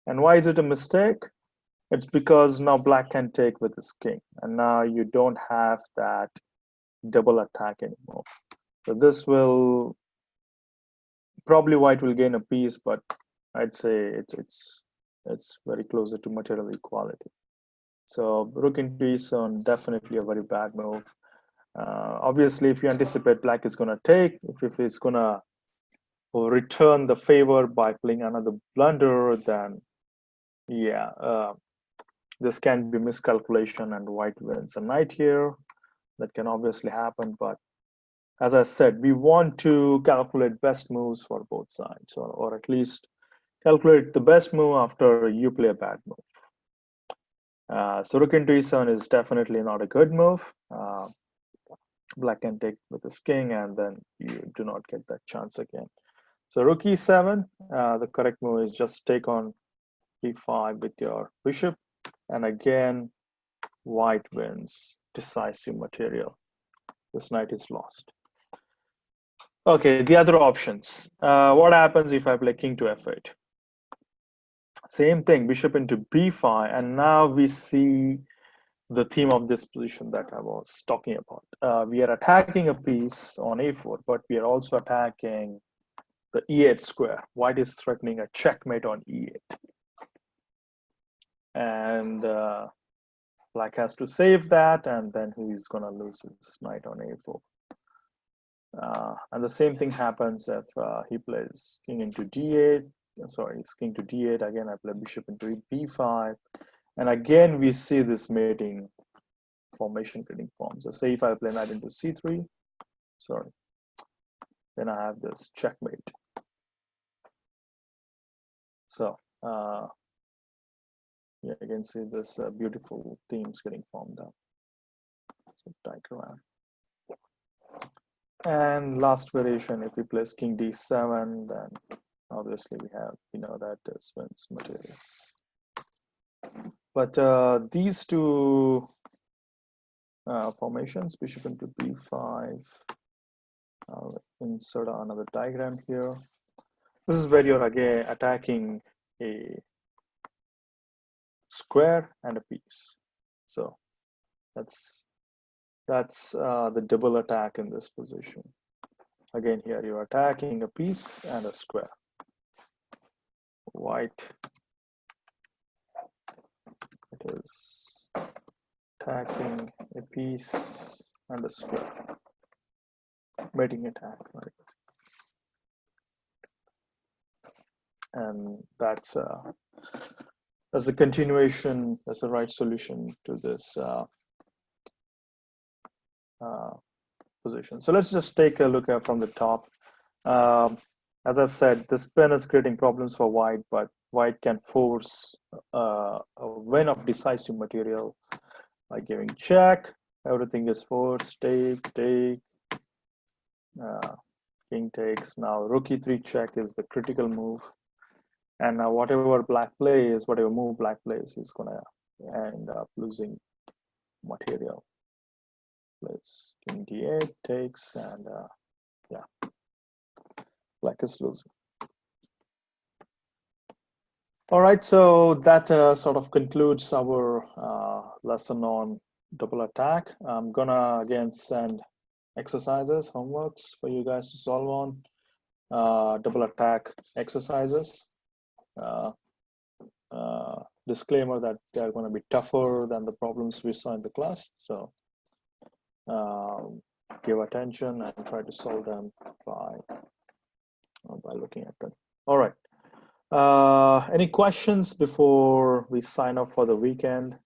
A: And why is it a mistake? It's because now black can take with his king, and now you don't have that double attack anymore. So this will probably white will gain a piece, but I'd say it's very closer to material equality. So rook into e7, definitely a very bad move. Obviously, if you anticipate black is going to take, if it's going to return the favor by playing another blunder, then yeah, this can be miscalculation and white wins a knight here. That can obviously happen, but as I said, we want to calculate best moves for both sides, or at least calculate the best move after you play a bad move. So rook into e7 is definitely not a good move. Black can take with his king, and then you do not get that chance again. So rook e7, the correct move is just take on e5 with your bishop, and again, white wins decisive material. This knight is lost. Okay, the other options. What happens if I play king to f8? Same thing, bishop into b5, and now we see the theme of this position that I was talking about. We are attacking a piece on a4, but we are also attacking the e8 square. White is threatening a checkmate on e8. And black has to save that, and then he's going to lose his knight on a4. And the same thing happens if he plays king into d8. Sorry, it's king to d8. Again, I play bishop into b5. And again, we see this mating formation getting formed. So say if I play knight into c3, sorry, then I have this checkmate. So yeah, you can see this beautiful themes getting formed up. So diagram. And last variation, if we place king d7, then obviously we know that this wins material. But these two formations, bishop into b5, I'll insert another diagram here. This is where you're again attacking a square and a piece. So that's the double attack in this position. Again, here you're attacking a piece and a square. White, it is attacking a piece and a square. Mating attack, right? And that's a continuation, that's the right solution to this position. So let's just take a look at from the top. As I said, this pin is creating problems for white, but white can force a win of decisive material by giving check. Everything is forced, take, king takes. Now rook e3 check is the critical move. And now whatever black plays, whatever move black plays, he's gonna end up losing material. takes, king d8 takes, and yeah, black is losing. All right, so that sort of concludes our lesson on double attack. I'm gonna again send exercises, homeworks for you guys to solve on double attack exercises. Disclaimer that they're going to be tougher than the problems we saw in the class. So give attention and try to solve them by looking at them. All right. Any questions before we sign off for the weekend?